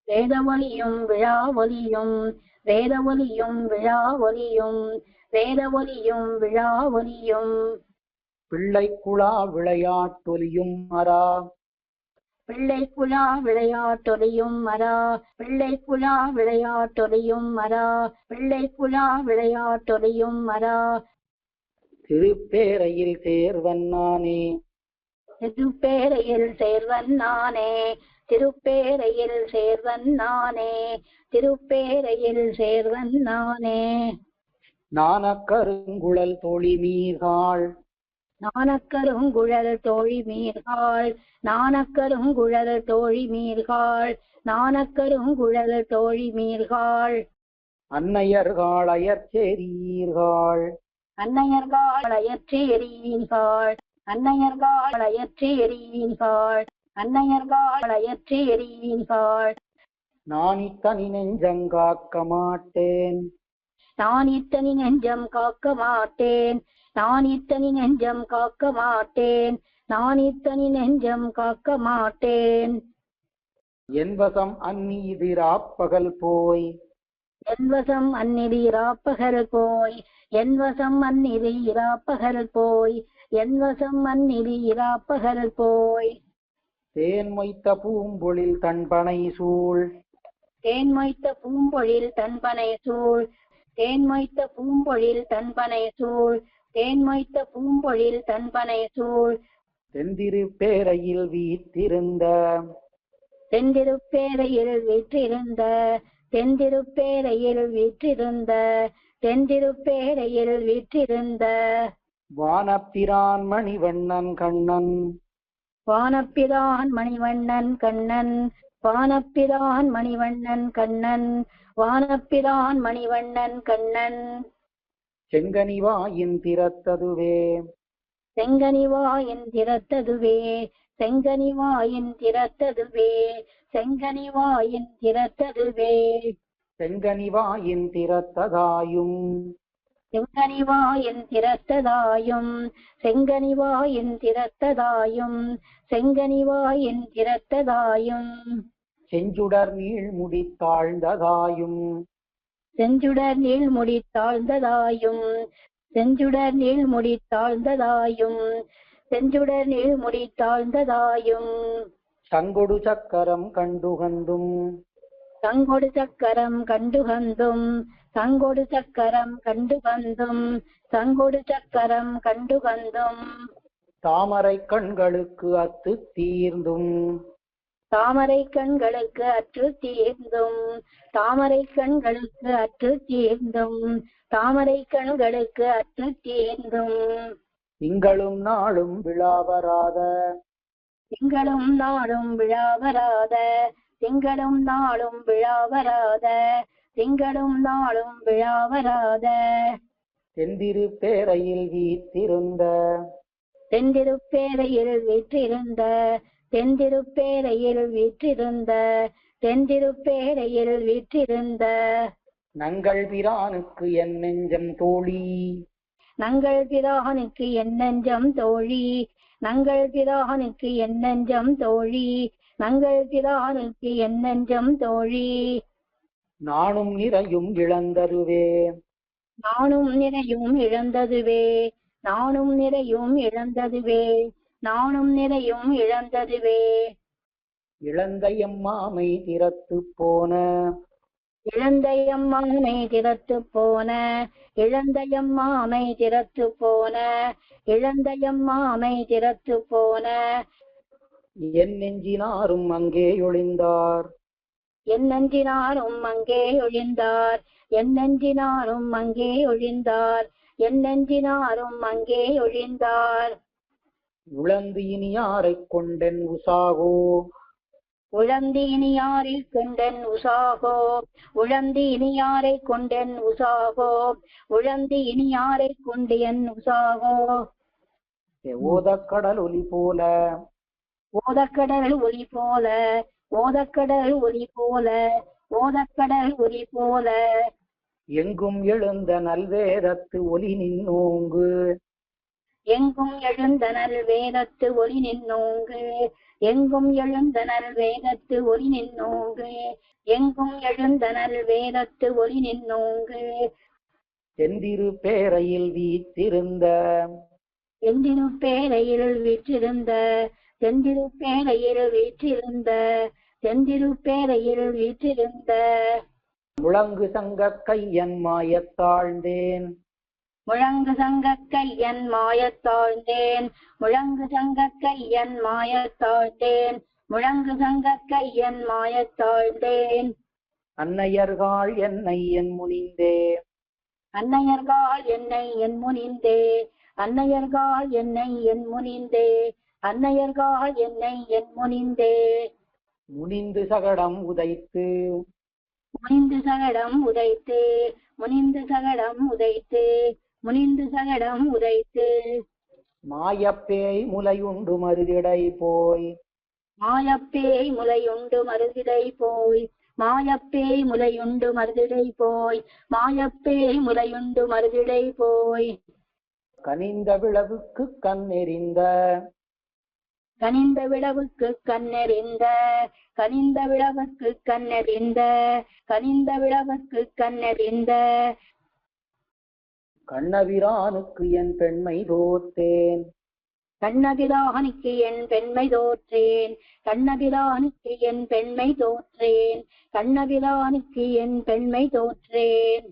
[SPEAKER 3] வேத ஒலியும் விழா ஒலியும் வேத ஒலியும் விழா ஒலியும் வேத ஒலியும் விழா ஒலியும்.
[SPEAKER 1] பிள்ளைக்குழா விளையாட்டொலியும் மரா
[SPEAKER 3] பிள்ளைக்குழா விளையாட்டொலியும் மரா பிள்ளைக்குழா விளையாட்டொலியும் மரா பிள்ளைக்குழா விளையாட்டொலியும் மரா.
[SPEAKER 1] திருப்பேரையில் சேர்வன் நானே
[SPEAKER 3] திருப்பேரையில் சேர்வன் நானே திருப்பேரையில் சேர்வன் நானே திருப்பேரையில் சேர்வன் நானே.
[SPEAKER 1] நாணக்கருங்குழல் தோழி மீர்காள்
[SPEAKER 3] நாணக்கருங்குழல் தோழி மீர்காள் நாணக்கருங்குழல் தோழி மீர்காள் நாணக்கருங்குழல் தோழி மீர்காள்.
[SPEAKER 1] அன்னையர்காள் அயற்சேரீர்காள்
[SPEAKER 3] அன்னையர்காள் அயற்றேரீர்கள் அன்னையர்காள் அயற்றேரீர்கள் அன்னையர்காள் அயற்றேரீர்கள்.
[SPEAKER 1] நான் இத்தனி நெஞ்சங்காக்க மாட்டேன்
[SPEAKER 3] நான் இத்தனி நெஞ்சம் காக்க மாட்டேன் நான் இத்தனி நெஞ்சம் காக்க மாட்டேன் நான் இத்தனி நெஞ்சம் காக்க மாட்டேன்.
[SPEAKER 1] என் வசம் அந்நீதி ராப்பகல் போய்
[SPEAKER 3] என் வசம் அந்நிதி இராப்பகல் போய் என் வசம் அந்நிதி இராப்பகல் போய் என் வசம் அந்நிதி இராப்பகல் போய்.
[SPEAKER 1] தேன் மொய்த்த பூம்பொழில் தன்பனை சூழ்
[SPEAKER 3] தேன் மொய்த்த பூம்பொழில் தன்பனை சூழ் தேன் மொய்த்த பூம்பொழில் தன்பனை சூழ் தேன் மொய்த்த பூம்பொழில் தன்பனை சூழ்.
[SPEAKER 1] தென்திருப்பேரையில் வீற்றிருந்த
[SPEAKER 3] தென்திருப்பேரையில் வீற்றிருந்த தென்திருப்பேரையில் வீற்றிருந்த தென்திருப்பேரையில் வீற்றிருந்த.
[SPEAKER 1] வானப்பிரான் மணிவண்ணன் கண்ணன்
[SPEAKER 3] வானப்பிரான் மணிவண்ணன் கண்ணன் வானப்பிரான் மணிவண்ணன் கண்ணன் வானப்பிரான் மணிவண்ணன் கண்ணன்.
[SPEAKER 1] செங்கனிவாயின் திறத்ததுவே
[SPEAKER 3] செங்கனிவாயின் திறத்ததுவே செங்கனிவாயின் திறத்ததுவே செங்கனிவாயின் திறத்ததுவே.
[SPEAKER 1] செங்கனிவாயின் திறத்ததாயும்
[SPEAKER 3] செங்கனிவாயின் திறத்ததாயும் செங்கனிவாயின் திறத்ததாயும் செங்கனிவாயின் திறத்ததாயும்.
[SPEAKER 1] செஞ்சுடர் நீள்முடி தாழ்ந்ததாயும்
[SPEAKER 3] செஞ்சுடர் நீள்முடி தாழ்ந்ததாயும் செஞ்சுடர் நீள்முடி தாழ்ந்ததாயும் செஞ்சுடர் நீள்முடி தாழ்ந்ததாயும்.
[SPEAKER 1] சங்கொடு சக்கரம் கண்டுகந்தும்
[SPEAKER 3] சங்கொடு சக்கரம் கண்டுகந்தும் சங்கொடு சக்கரம் கண்டுகந்தும் சங்கொடு சக்கரம் கண்டுகந்தும்.
[SPEAKER 1] தாமரை கண்களுக்கு அத்து தீர்ந்தும்
[SPEAKER 3] தாமரை கண்களுக்கு அற்று தீர்ந்தும் தாமரை கண்களுக்கு அற்று தீர்ந்தும் தாமரை கண்களுக்கு அற்று தீர்ந்தும்
[SPEAKER 1] திங்களும் நாளும் விழாவராத
[SPEAKER 3] திங்களும் நாளும் விழாவராத திங்களும் நாளும் விழாவராத திங்களும் நாளும் விழாவராத
[SPEAKER 1] தென்திருப்பேரையில் வீற்றிருந்த
[SPEAKER 3] தென்திருப்பேரையில் வீற்றிருந்த தென்திருப்பேரையில் வீற்றிருந்த தென்திருப்பேரையில் வீற்றிருந்த
[SPEAKER 1] நங்கள் பிரானுக்கு என் நெஞ்சம் தோழி
[SPEAKER 3] நங்கள் பிரானுக்கு என் நெஞ்சம் தோழி நங்கள் பிரானுக்கு என் நெஞ்சம் தோழி நங்கள் பிரானுக்கு என் நெஞ்சம் தோழி
[SPEAKER 1] நானும் நிறையும் இழந்தருவே
[SPEAKER 3] நானும் நிறையும் இழந்ததுவே நானும் நிறையும் இழந்ததுவே நானும் நிறையும் இழந்ததுவே
[SPEAKER 1] இழந்த எம்மாமை திறத்து போன
[SPEAKER 3] இழந்தையம்மாமை திறத்து போன இழந்தையம்மாமை திறத்து போன இழந்தையம்மாமை திறத்து போன
[SPEAKER 1] என் நெஞ்சினாரும் அங்கே ஒளிந்தார்
[SPEAKER 3] என் நெஞ்சினாரும் அங்கே ஒழிந்தார் என் நெஞ்சினாரும் அங்கே ஒழிந்தார் என் நெஞ்சினாரும் அங்கே ஒழிந்தார்
[SPEAKER 1] உழந்து இனி யாரை கொண்டென் உசாகோ
[SPEAKER 3] உழந்து இனி யாரை கொண்டன் உசாகோ உழந்து இனி யாரை கொண்டன் உசாகோ உழந்து இனி யாரை கொண்டு என் உசாகோ
[SPEAKER 1] ஓதக்கடல் ஒலி போல
[SPEAKER 3] ஓதக்கடல் ஒலி போல ஓதக்கடல் ஒலி போல ஓதக்கடல் ஒலி போல
[SPEAKER 1] எங்கும் எழுந்த நல்வேதத்து ஒலி நின்னோங்கு
[SPEAKER 3] எங்கும் எழுந்தனல் வேதத்து ஒளி நின்னோங்கு எங்கும் எழுந்தனல் வேதத்து ஒளி நின்னோங்கு எங்கும் எழுந்தனல் வேதத்து ஒளி நின்னோங்கு
[SPEAKER 1] தென்திருப்பேரையில் வீற்றிருந்த
[SPEAKER 3] தென்திருப்பேரையில் வீற்றிருந்த தென்திருப்பேரையில் வீற்றிருந்த தென்திருப்பேரையில் வீற்றிருந்த
[SPEAKER 1] முழங்கு சங்க கையன் மாயத்தாழ்ந்தேன்
[SPEAKER 3] முழங்கு சங்க கையன் மாயத்தாழ்ந்தேன் முழங்கு சங்க கையன் மாயத்தாழ்ந்தேன் முழங்கு சங்க கையன் மாயத்தாழ்ந்தேன்
[SPEAKER 1] அன்னையர்கள் என்னை என் முனிந்தே
[SPEAKER 3] அன்னையர்கள் என்னை என் முனிந்தே அன்னையர்கள் என்னை என் முனிந்தே அன்னையர்கள் என்னை என் முனிந்தே
[SPEAKER 1] முனிந்து சகடம் உதைத்து
[SPEAKER 3] முனிந்து சகடம் உதைத்து முனிந்து சகடம் உதைத்து முனிந்து சகடம் உதைத்து
[SPEAKER 1] மாயப்பேய் முலையுண்டு மருதிடை போய்
[SPEAKER 3] மாயப்பேய் முலையுண்டு மருதிடை போய் மாயப்பேய் முலையுண்டு மருதிடை போய் மாயப்பேய் முலையுண்டு மருதிடை போய்
[SPEAKER 1] கனிந்த விளவுக்கு கண்ணெறிந்த
[SPEAKER 3] கனிந்த விளவுக்கு கண்ணெறிந்த கனிந்த விளவுக்கு கண்ணெறிந்த கனிந்த விளவுக்கு கண்ணெறிந்த
[SPEAKER 1] கண்ணபிரானுக்கு என் பெண்மை தோத்தேன்
[SPEAKER 3] கண்ணபிரானுக்கு என் பெண்மை தோற்றேன் கண்ணபிரானுக்கு என் பெண்மை தோற்றேன் கண்ணபிரானுக்கு என் பெண்மை தோற்றேன்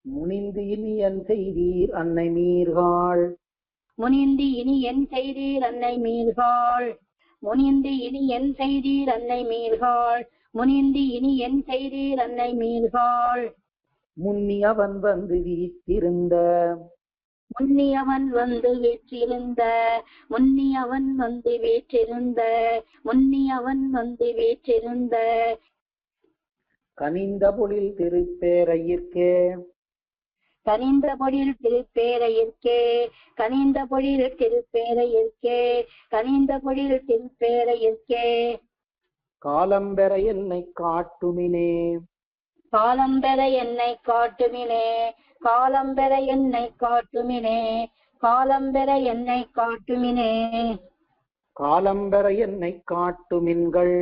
[SPEAKER 1] முனிந்து இனி என் செய்தீர் அன்னை மீர்காள்
[SPEAKER 3] முனிந்து இனி என் செய்தீர் அன்னை மீர்காள் முனிந்து இனி என் செய்தீர் அன்னை மீர்காள் முனிந்து இனி என் செய்தீர் அன்னை மீர்காள்
[SPEAKER 1] முன்னி அவன் வந்து வீற்றிருந்த
[SPEAKER 3] முன்னி அவன் வந்து வீற்றிருந்த முன்னி அவன் வந்து வீற்றிருந்த முன்னி அவன் வந்து வீற்றிருந்த
[SPEAKER 1] கனிந்த பொழில் திருப்பேரையிற்கே
[SPEAKER 3] கனிந்த பொழில் திருப்பேரையிற்கே கனிந்த பொழில் திருப்பேரையிற்கே கனிந்த பொழில் திருப்பேரையிற்கே
[SPEAKER 1] காலம்பெற என்னை காட்டுமினே
[SPEAKER 3] காலம்பெற என்னை காட்டுமினே காலம்பெற என்னை காட்டுமினே காலம்பெற என்னை காட்டுமினே
[SPEAKER 1] காலம்பெற என்னை காட்டுமின்கள்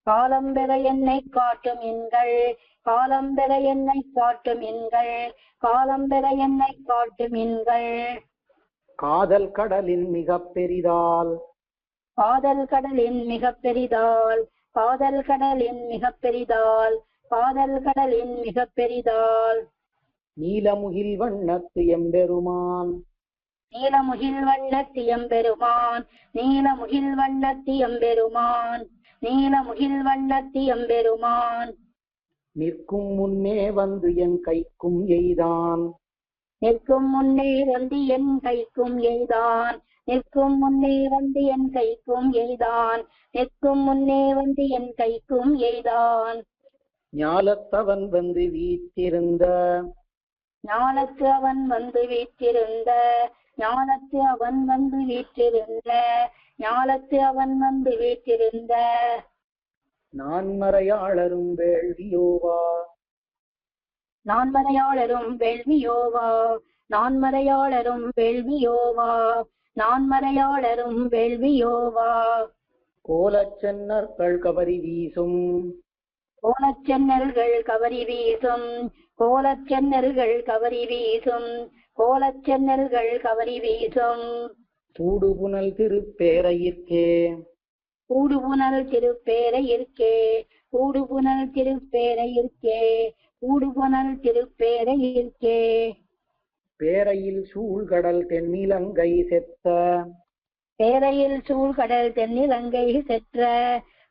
[SPEAKER 3] காலம்பெற என்னை காட்டுமின்கள் காலம்பெற என்னை காட்டுமின்கள் காலம்பெற என்னை காட்டுமின்கள்
[SPEAKER 1] காதல் கடலின் மிக பெரிதால்
[SPEAKER 3] காதல் கடலின் மிக பெரிதால் காதல் கடலின் மிக பெரிதால் காதல் கடலின் மிக பெரிதால்
[SPEAKER 1] நீலமுகில் வண்ணத்து எம்பெருமான்
[SPEAKER 3] நீலமுகில் வண்ணத்தியம்பெருமான் நீலமுகில் வண்ணத்தியம்பெருமான் நீலமுகில் வண்ணத்தியம்பெருமான்
[SPEAKER 1] நிற்கும் முன்னே வந்து என் கைக்கும் எய்தான்
[SPEAKER 3] நிற்கும் முன்னே வந்து என் கைக்கும் எய்தான் நிற்கும் முன்னே வந்து என் கைக்கும் எய்தான் நிற்கும் முன்னே வந்து என் கைக்கும் எய்தான்
[SPEAKER 1] ஞாலத்தவன் வந்து வீற்றிருந்த
[SPEAKER 3] ஞானத்து அவன் வந்து வீற்றிருந்த ஞானத்து அவன் வந்து வீற்றிருந்த ஞானத்து அவன் வந்து வீற்றிருந்த
[SPEAKER 1] நான்மறையாளரும் வேள்வியோவா
[SPEAKER 3] நான்மறையாளரும் வேள்வியோவா நான்மறையாளரும் வேள்வியோவா நான்மறையாளரும் வேள்வியோவா
[SPEAKER 1] கோலச்சென்னர்கள் கவரி வீசும்
[SPEAKER 3] கோலச்சென்னல்கள் கவரி வீசும் கோலச்சென்னல்கள் கவரி வீசும் கோலச்சென்னல்கள் கவரி வீசும்
[SPEAKER 1] சூடுபுனல் திருப்பேரையிற்கே
[SPEAKER 3] கூடுபுனல் திருப்பேரையிற்கே கூடுபுனல் திருப்பேரையிற்கே கூடுபுனல் திருப்பேரையிற்கே
[SPEAKER 1] பேரையில் சூழ்கடல் தென்னிலங்கை செத்த
[SPEAKER 3] பேரையில் சூழ்கடல் தென்னிலங்கை செற்ற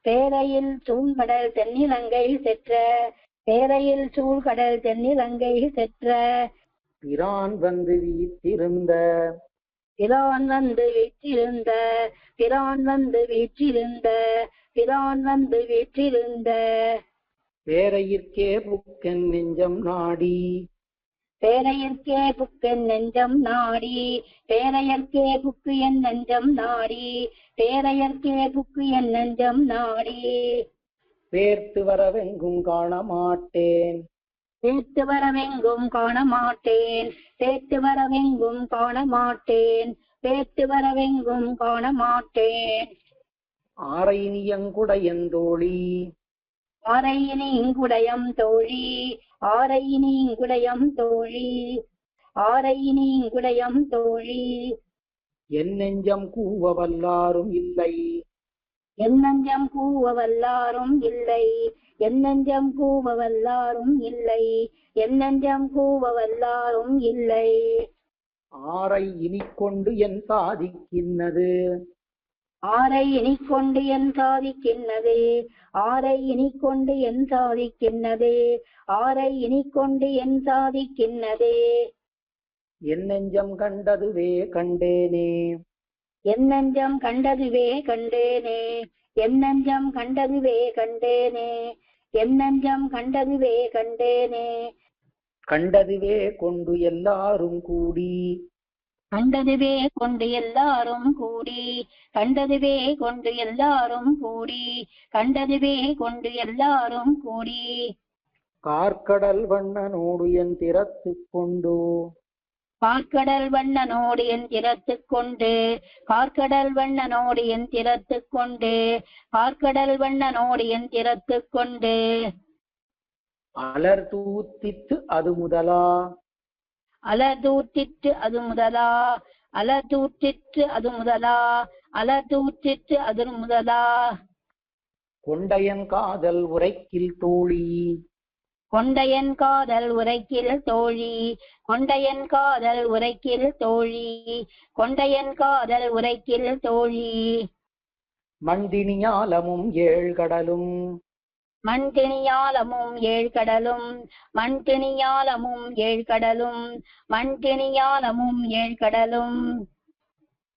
[SPEAKER 3] பேரையில் சூழ்கடல் தென்னிலங்கை செற்ற பேரையில் சூழ்கடல் தென்னிலங்கை செற்ற
[SPEAKER 1] பிரான் வந்து வீற்றிருந்த
[SPEAKER 3] பிரான் வந்து வீற்றிருந்த பிரான் வந்து வீற்றிருந்த பிரான் வந்து வீற்றிருந்த
[SPEAKER 1] பேரையிற்கே புக்கென் நெஞ்சம் நாடி
[SPEAKER 3] பேரையர்க்கே புக்கென் நெஞ்சம் நாடி பேரையர்க்கே புக்கு என் நெஞ்சம் நாடி பேரையர்க்கே புக்கு என் நெஞ்சம் நாடி
[SPEAKER 1] பேர்த்து வரவெங்கும் காண மாட்டேன்
[SPEAKER 3] சேர்த்து வரவெங்கும் காண மாட்டேன் சேர்த்து வரவெங்கும் காண மாட்டேன் சேர்த்து வரவெங்கும் காண மாட்டேன்
[SPEAKER 1] ஆரையினியங்குடையன் தோழி
[SPEAKER 3] ஆரையினி இங்குடையம் தோழி ஆரையினி இங்குடையம் தோழி ஆரையினி இங்குடையம் தோழி
[SPEAKER 1] என் நெஞ்சம் கூவ வல்லாரும் இல்லை
[SPEAKER 3] என் நெஞ்சம் கூவ வல்லாரும் இல்லை என் நெஞ்சம் கூவ வல்லாரும் இல்லை என் நெஞ்சம் கூவ வல்லாரும் இல்லை
[SPEAKER 1] ஆரை இனிக்கொண்டு என் சாதிக்கின்னது
[SPEAKER 3] ஆரை இனிக்கொண்டு என் சாதிக்கின்னது ஆரை இனிக்கொண்டு என் சாதிக்கின்னது ஆரை இனிக்கொண்டு என் சாதிக்கின்னது
[SPEAKER 1] என் நெஞ்சம் கண்டதுவே கண்டேனே
[SPEAKER 3] என் நெஞ்சம் கண்டதுவே கண்டேனே என் நெஞ்சம் கண்டதுவே கண்டேனே என் நெஞ்சம் கண்டதுவே கண்டேனே
[SPEAKER 1] கண்டதுவே கொண்டு எல்லாரும் கூடி
[SPEAKER 3] கண்டதுவே கொண்டு எல்லாரும் கூடி கண்டதுவே கொண்டு எல்லாரும் கூடி கண்டதுவே கொண்டு எல்லாரும் கூடி
[SPEAKER 1] கார்க்கடல் வண்ணனோடு என் திறத்துக் கொண்டு
[SPEAKER 3] கார்க்கடல் வண்ணனோடு என் திறத்துக் கொண்டு கார்க்கடல் வண்ணனோடு என் திறத்துக் கொண்டு கார்க்கடல் வண்ணனோடு என் திறத்துக் கொண்டு
[SPEAKER 1] அலர் தூத்தித்து அது முதலா
[SPEAKER 3] அலர்தூற்றிற்று அது முதலா அலர்தூற்றிற்று அது முதலா அலர்தூற்றிற்று அது முதலா
[SPEAKER 1] கொண்டையன் காதல் உரைக்கில் தோழி
[SPEAKER 3] கொண்டையன் காதல் உரைக்கில் தோழி கொண்டையன் காதல் உரைக்கில் தோழி கொண்டையன் காதல் உரைக்கில் தோழி
[SPEAKER 1] மண்டினியாலமும் ஏழ்கடலும்
[SPEAKER 3] மண்திணியாலமும் ஏழ்கடலும் மண்திணியாலமும் ஏழ்கடலும் மண்திணியாலமும் ஏழ்கடலும்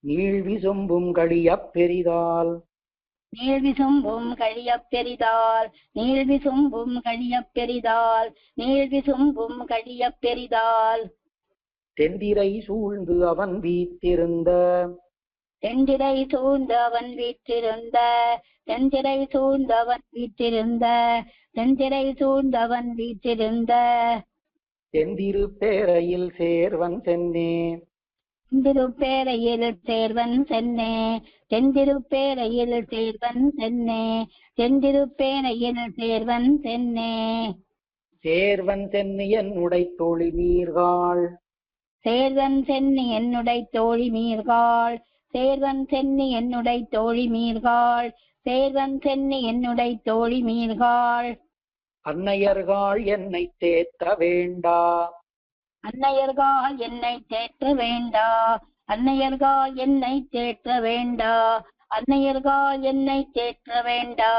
[SPEAKER 1] நீழ்வி சொம்பும் கடியப் பெரிதால்
[SPEAKER 3] நீழ்விசும்பும் கழியப் பெரிதால் நீழ்விசும்பும் கழியப் பெரிதால் நீழ்விசும்பும் கழியப் பெரிதால்
[SPEAKER 1] தெந்திரை சூழ்ந்து அவன் வீற்றிருந்த
[SPEAKER 3] தென்திரை சூழ்ந்து அவன் வீற்றிருந்த தென்திரை சூழ்ந்து அவன் வீற்றிருந்த தென்திரை சூழ்ந்து அவன் வீற்றிருந்த
[SPEAKER 1] தெந்திரு பேரையில் சேர்வன் சென்னே
[SPEAKER 3] தென்திருப்பேரையில் சேர்வன் சென்னே தென்திருப்பேரையில் சேர்வன் சென்னே தென்திருப்பேரையில் சேர்வன் சென்னே
[SPEAKER 1] சேர்வன் சென்னு என்னுடை தோழி நீர்காள்
[SPEAKER 3] சேர்வன் சென்னி என்னுடை தோழி மீர்காள் சேர்வன் சென்னி என்னுடை தோழி மீர்காள் சேர்வன் சென்னி என்னுடை தோழி மீர்காள்
[SPEAKER 1] அன்னையர்கள் என்னை தேத்த வேண்டா
[SPEAKER 3] அன்னையர்கள் என்னை தேற்ற வேண்டா அன்னையர்கால் என்னை தேற்ற வேண்டா, அன்னையர்கால் என்னை தேற்ற வேண்டா.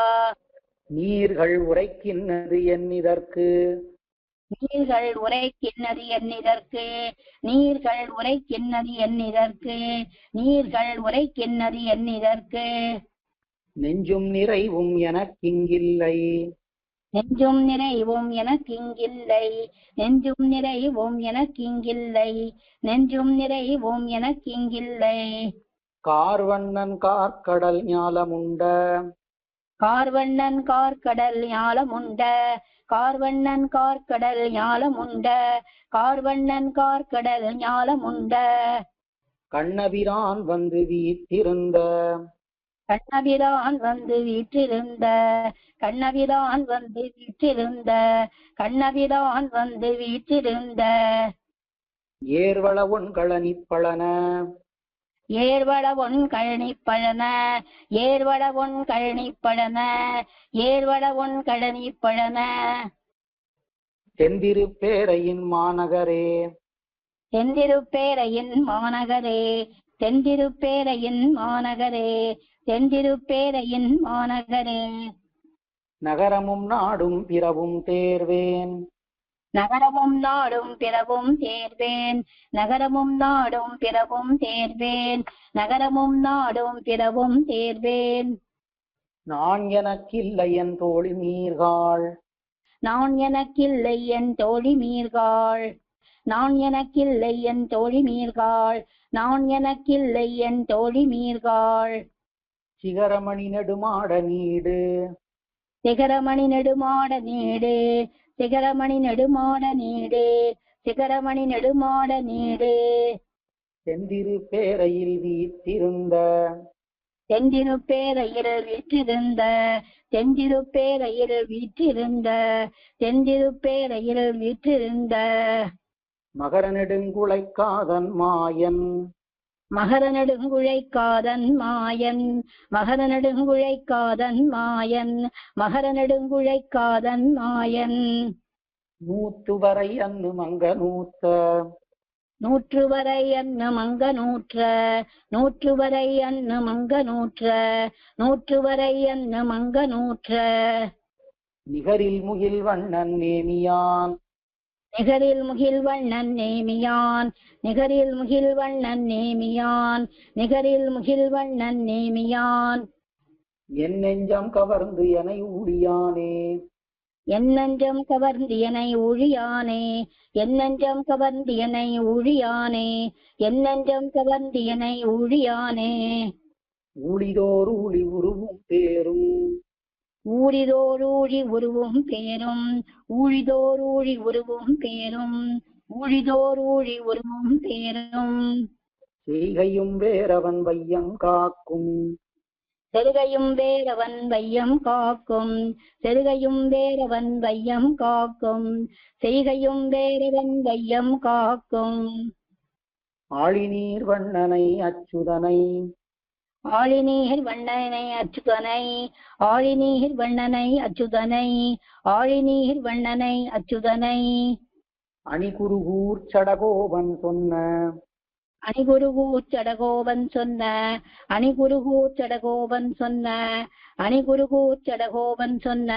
[SPEAKER 1] நீர்கள் உரைக்கின்றது என்னிதற்கு,
[SPEAKER 3] நீர்கள் உரைக்கின்னது என்னிதற்கு, நீர்கள் உரைக்கின்னது என்னிதற்கு, நீர்கள் உரைக்கின்னது என்னிதற்கு.
[SPEAKER 1] நெஞ்சும் நிறைவும் எனக்கிங்கில்லை,
[SPEAKER 3] நெஞ்சும் நிறைவும் எனக்கிங்கில்லை, நெஞ்சும் நிறைவும் எனக்கிங்கில்லை, நெஞ்சும் நிறைவும் எனக்கிங்கில்லை.
[SPEAKER 1] கார்வண்ணன் கார்க்கடல் ஞாலமுண்ட,
[SPEAKER 3] கார்வண்ணன் கார்க்கடல் ஞாலமுண்ட, கார்வண்ணன் கார்க்கடல் ஞாலமுண்ட, கார்வண்ணன் கார்க்கடல் ஞாலமுண்ட.
[SPEAKER 1] கண்ணபிரான் வந்து வீற்றிருந்த,
[SPEAKER 3] கண்ணபிரான் வந்து வீற்றிருந்த, கண்ணபிரான் வந்து வீற்றிருந்த, கண்ணபிரான் வந்து வீற்றிருந்த.
[SPEAKER 1] ஏர்வள ஒன் கழனிப்பழன,
[SPEAKER 3] ஏர்வள ஒன் கழனிப்பழன, ஏர்வள ஒன் கழனிப்பழன, ஏர்வள ஒன் கழனிப்பழன.
[SPEAKER 1] தெந்திருப்பேரையின் மாநகரே,
[SPEAKER 3] தெந்திருப்பேரையின் மாநகரே, தெந்திருப்பேரையின் மாநகரே, தெந்திருப்பேரையின் மாநகரே.
[SPEAKER 1] நகரமும் நாடும் பிறவும் தேர்வேன்,
[SPEAKER 3] நகரமும் நாடும் பிறவும் தேர்வேன், நகரமும் நாடும் பிறவும் தேர்வேன், நகரமும் நாடும் பிறவும் தேர்வேன்.
[SPEAKER 1] நான் எனக்கில்லை என் தோழி மீர்காள்,
[SPEAKER 3] நான் எனக்கில்லை என் தோழி மீர்காள், நான் எனக்கில்லை என் தோழி மீர்காள், நான் எனக்கில்லை என் தோழி மீர்காள்.
[SPEAKER 1] சிகரமணி நெடுமாட நீடு,
[SPEAKER 3] சிகரமணி நெடுமாட நீடு, சிகரமணி நெடுமாட நீடு, சிகரமணி நெடுமாட நீடு.
[SPEAKER 1] தெந்திருப்பேரையில் வீற்றிருந்த,
[SPEAKER 3] தெந்திருப்பேரையில் வீற்றிருந்த, தெந்திருப்பேரையில் வீற்றிருந்த, தெந்திருப்பேரையில் வீற்றிருந்த.
[SPEAKER 1] மகர நெடுங்குழைக்காதன் மாயன்,
[SPEAKER 3] மகர நெடுங்குழைக்காதன் மாயன், மகர நெடுங்குழைக்காதன் மாயன், மகர நெடுங்குழைக்காதன் மாயன்.
[SPEAKER 1] நூத்துவரை அன்னு மங்க நூத்த,
[SPEAKER 3] நூற்றுவரை அன்னு மங்க நூற்ற, நூற்றுவரை அன்னு மங்க நூற்ற, நூற்றுவரை அன்னு மங்க நூற்ற.
[SPEAKER 1] நிகரில் முகில் வண்ணன் நேமியான்,
[SPEAKER 3] நிகரில் முகில் வண்ணன் நேமியான், நிகரில் முகில் வண்ணன் நேமியான், நிகரில் முகில் வண்ணன் நேமியான்.
[SPEAKER 1] என் நெஞ்சம் கவர்ந்து எனை ஊழியானே,
[SPEAKER 3] என் நெஞ்சம் கவர்ந்து எனை ஊழியானே, என் நெஞ்சம் கவர்ந்து எனை ஊழியானே, என் நெஞ்சம் கவர்ந்து எனை ஊழியானே.
[SPEAKER 1] ஊழிதோர் ஊழி உருவும் பேரும்,
[SPEAKER 3] ஊழிதோர் ஊழி உருவும் பேரும், ஊழிதோர் ஊழி உருவும் பேரும், ஊழிதோர் ஊழி உருவும் பேரும்.
[SPEAKER 1] செய்கையும் வேறவன் வையம் காக்கும்,
[SPEAKER 3] செருகையும் வேறவன் வையம் காக்கும், செருகையும் வேறவன் வையம் காக்கும், செய்கையும் வேறவன் வையம் காக்கும்.
[SPEAKER 1] ஆழிநீர் வண்ணனை அச்சுதனை,
[SPEAKER 3] ஆழிநீர் வண்ணனை அச்சுதனை, ஆழிநீர் வண்ணனை அச்சுதனை, ஆழிநீர் வண்ணனை அச்சுதனை.
[SPEAKER 1] அணிகுருகூர் சடகோபன் சொன்ன,
[SPEAKER 3] அணிகுருகூர் சடகோபன் சொன்ன, அணிகுருகூர் சடகோபன் சொன்ன, அணிகுருகூர் சடகோபன் சொன்ன.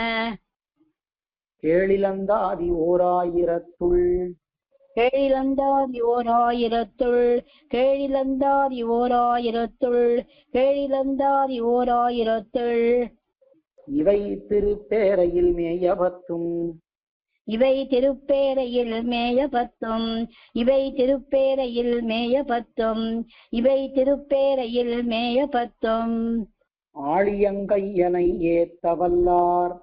[SPEAKER 1] கேளிலந்தாதி ஓராயிரத்துள்,
[SPEAKER 3] கேழிலந்தாதி ஓர் ஆயிரத்துள், கேழிலந்தாதி ஓர் ஆயிரத்துள், கேழிலந்தாதி ஓர் ஆயிரத்துள்.
[SPEAKER 1] இவை திருப்பேரையில் மேயபத்தும்,
[SPEAKER 3] இவை திருப்பேரையில் மேயபத்தும், இவை திருப்பேரையில் மேயபத்தும், இவை திருப்பேரையில் மேயபத்தும்.
[SPEAKER 1] ஆழியங்கையனை ஏத்தவல்லார்,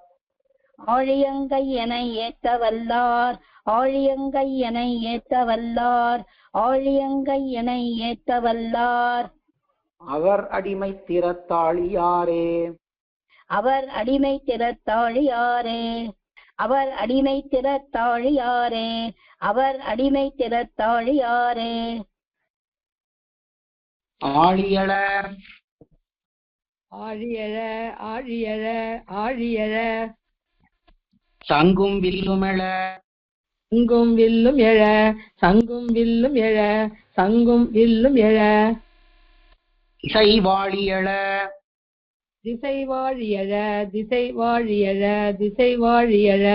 [SPEAKER 3] ஆழியங்கையனை ஏத்தவல்லார், ஆழியங்கையனை ஏத்தவல்லார், ஆழியங்கையனை ஏத்தவல்லார்.
[SPEAKER 1] அவர் அடிமை திறத்தாழியாரே,
[SPEAKER 3] அவர் அடிமை திறத்தாழியாரே, அவர் அடிமை திறத்தாழியாரே, அவர் அடிமை திறத்தாழியாரே.
[SPEAKER 1] ஆழியள
[SPEAKER 4] ஆழியழ ஆழியழ ஆழியழ
[SPEAKER 1] சங்கும் வில்லுமெழ,
[SPEAKER 4] சங்கும் வில்லும் எழ, சங்கும் வில்லும் எழ, சங்கும் வில்லும் எழ
[SPEAKER 1] இசைவாழி எழ
[SPEAKER 4] திசை வாழியழ திசை வாழியழ திசை வாழியழ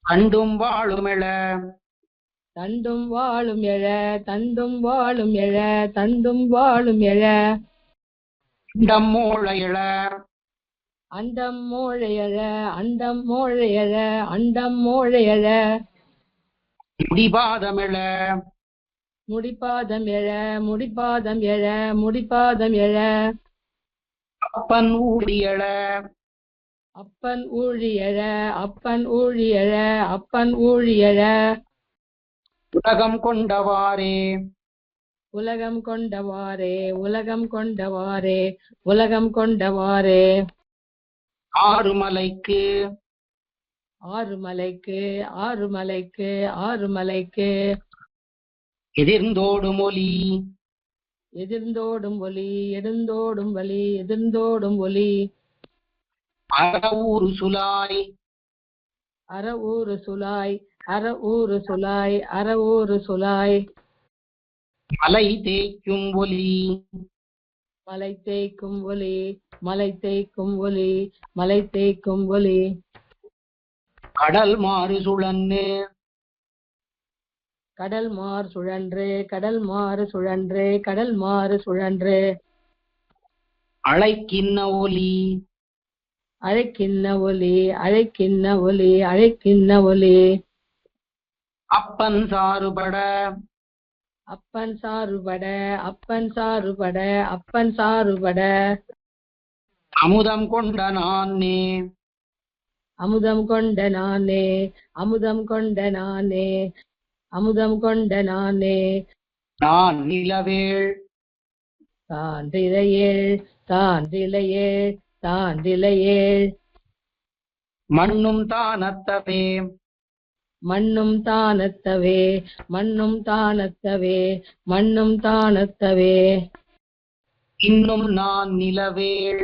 [SPEAKER 1] தண்டும் வாழும் எழ
[SPEAKER 4] தண்டும் வாழும் எழ தண்டும் வாழும் எழ தண்டும் வாழும் எழ
[SPEAKER 1] அண்டம் மோழ எழ
[SPEAKER 4] அண்டம் மோழையழ அண்டம் மோழையழ அண்டம் மோழையழ
[SPEAKER 1] முடிபாதம் எழ
[SPEAKER 4] முடிபாதம் எழ முடிபாதம் எழ முடிபாதம் எழ
[SPEAKER 1] அப்பன் ஊழி எழ
[SPEAKER 4] அப்பன் ஊழியழ அப்பன் ஊழியழ அப்பன் ஊழியழ
[SPEAKER 1] உலகம் கொண்டவாறே
[SPEAKER 4] உலகம் கொண்டவாறே உலகம் கொண்டவாறே உலகம் கொண்டவாறே
[SPEAKER 1] ஆறுமலைக்கு
[SPEAKER 4] ஆறுமலைக்கு ஆறுமலைக்கு ஆறுமலைக்கு
[SPEAKER 1] எதிர்ந்தோடும் ஒலி
[SPEAKER 4] எதிர்ந்தோடும் ஒலி எடுந்தோடும் வலி எதிர்ந்தோடும் ஒலி
[SPEAKER 1] அறவூறு சுலாய்
[SPEAKER 4] அற ஊரு சுலாய் அற ஊரு சுலாய் அற ஊரு சுலாய்
[SPEAKER 1] மலை தேய்க்கும் ஒலி
[SPEAKER 4] மலை தேய்க்கும் ஒலி மலை தேய்க்கும் ஒலி மலை தேய்க்கும் ஒலி
[SPEAKER 1] கடல் மாறு சுழன்னு
[SPEAKER 4] கடல் மாறு சுழன்று கடல் மாறு சுழன்று கடல் மாறு சுழன்று
[SPEAKER 1] அழைக்கின்ன ஒலி
[SPEAKER 4] அழைக்கின்ன ஒலி அழைக்கின்ன ஒலி அழைக்கின்ன ஒலி
[SPEAKER 1] அப்பன் சாறுபட
[SPEAKER 4] அப்பன் சாறுபட அப்பன் சாறுபட அப்பன் சாறுபட
[SPEAKER 1] அமுதம் கொண்ட நானே
[SPEAKER 4] அமுதம் கொண்ட நானே அமுதம் கொண்ட நானே அமுதம் கொண்ட நானே
[SPEAKER 1] நான் நிலவேள்
[SPEAKER 4] தாண்டிலையேள் தாண்டிலையேள் தாண்டிலையேள்
[SPEAKER 1] மண்ணும் தானத்தவே
[SPEAKER 4] மண்ணும் தானத்தவே மண்ணும் தானத்தவே மண்ணும் தானத்தவே
[SPEAKER 1] இன்னும் நான் நிலவேள்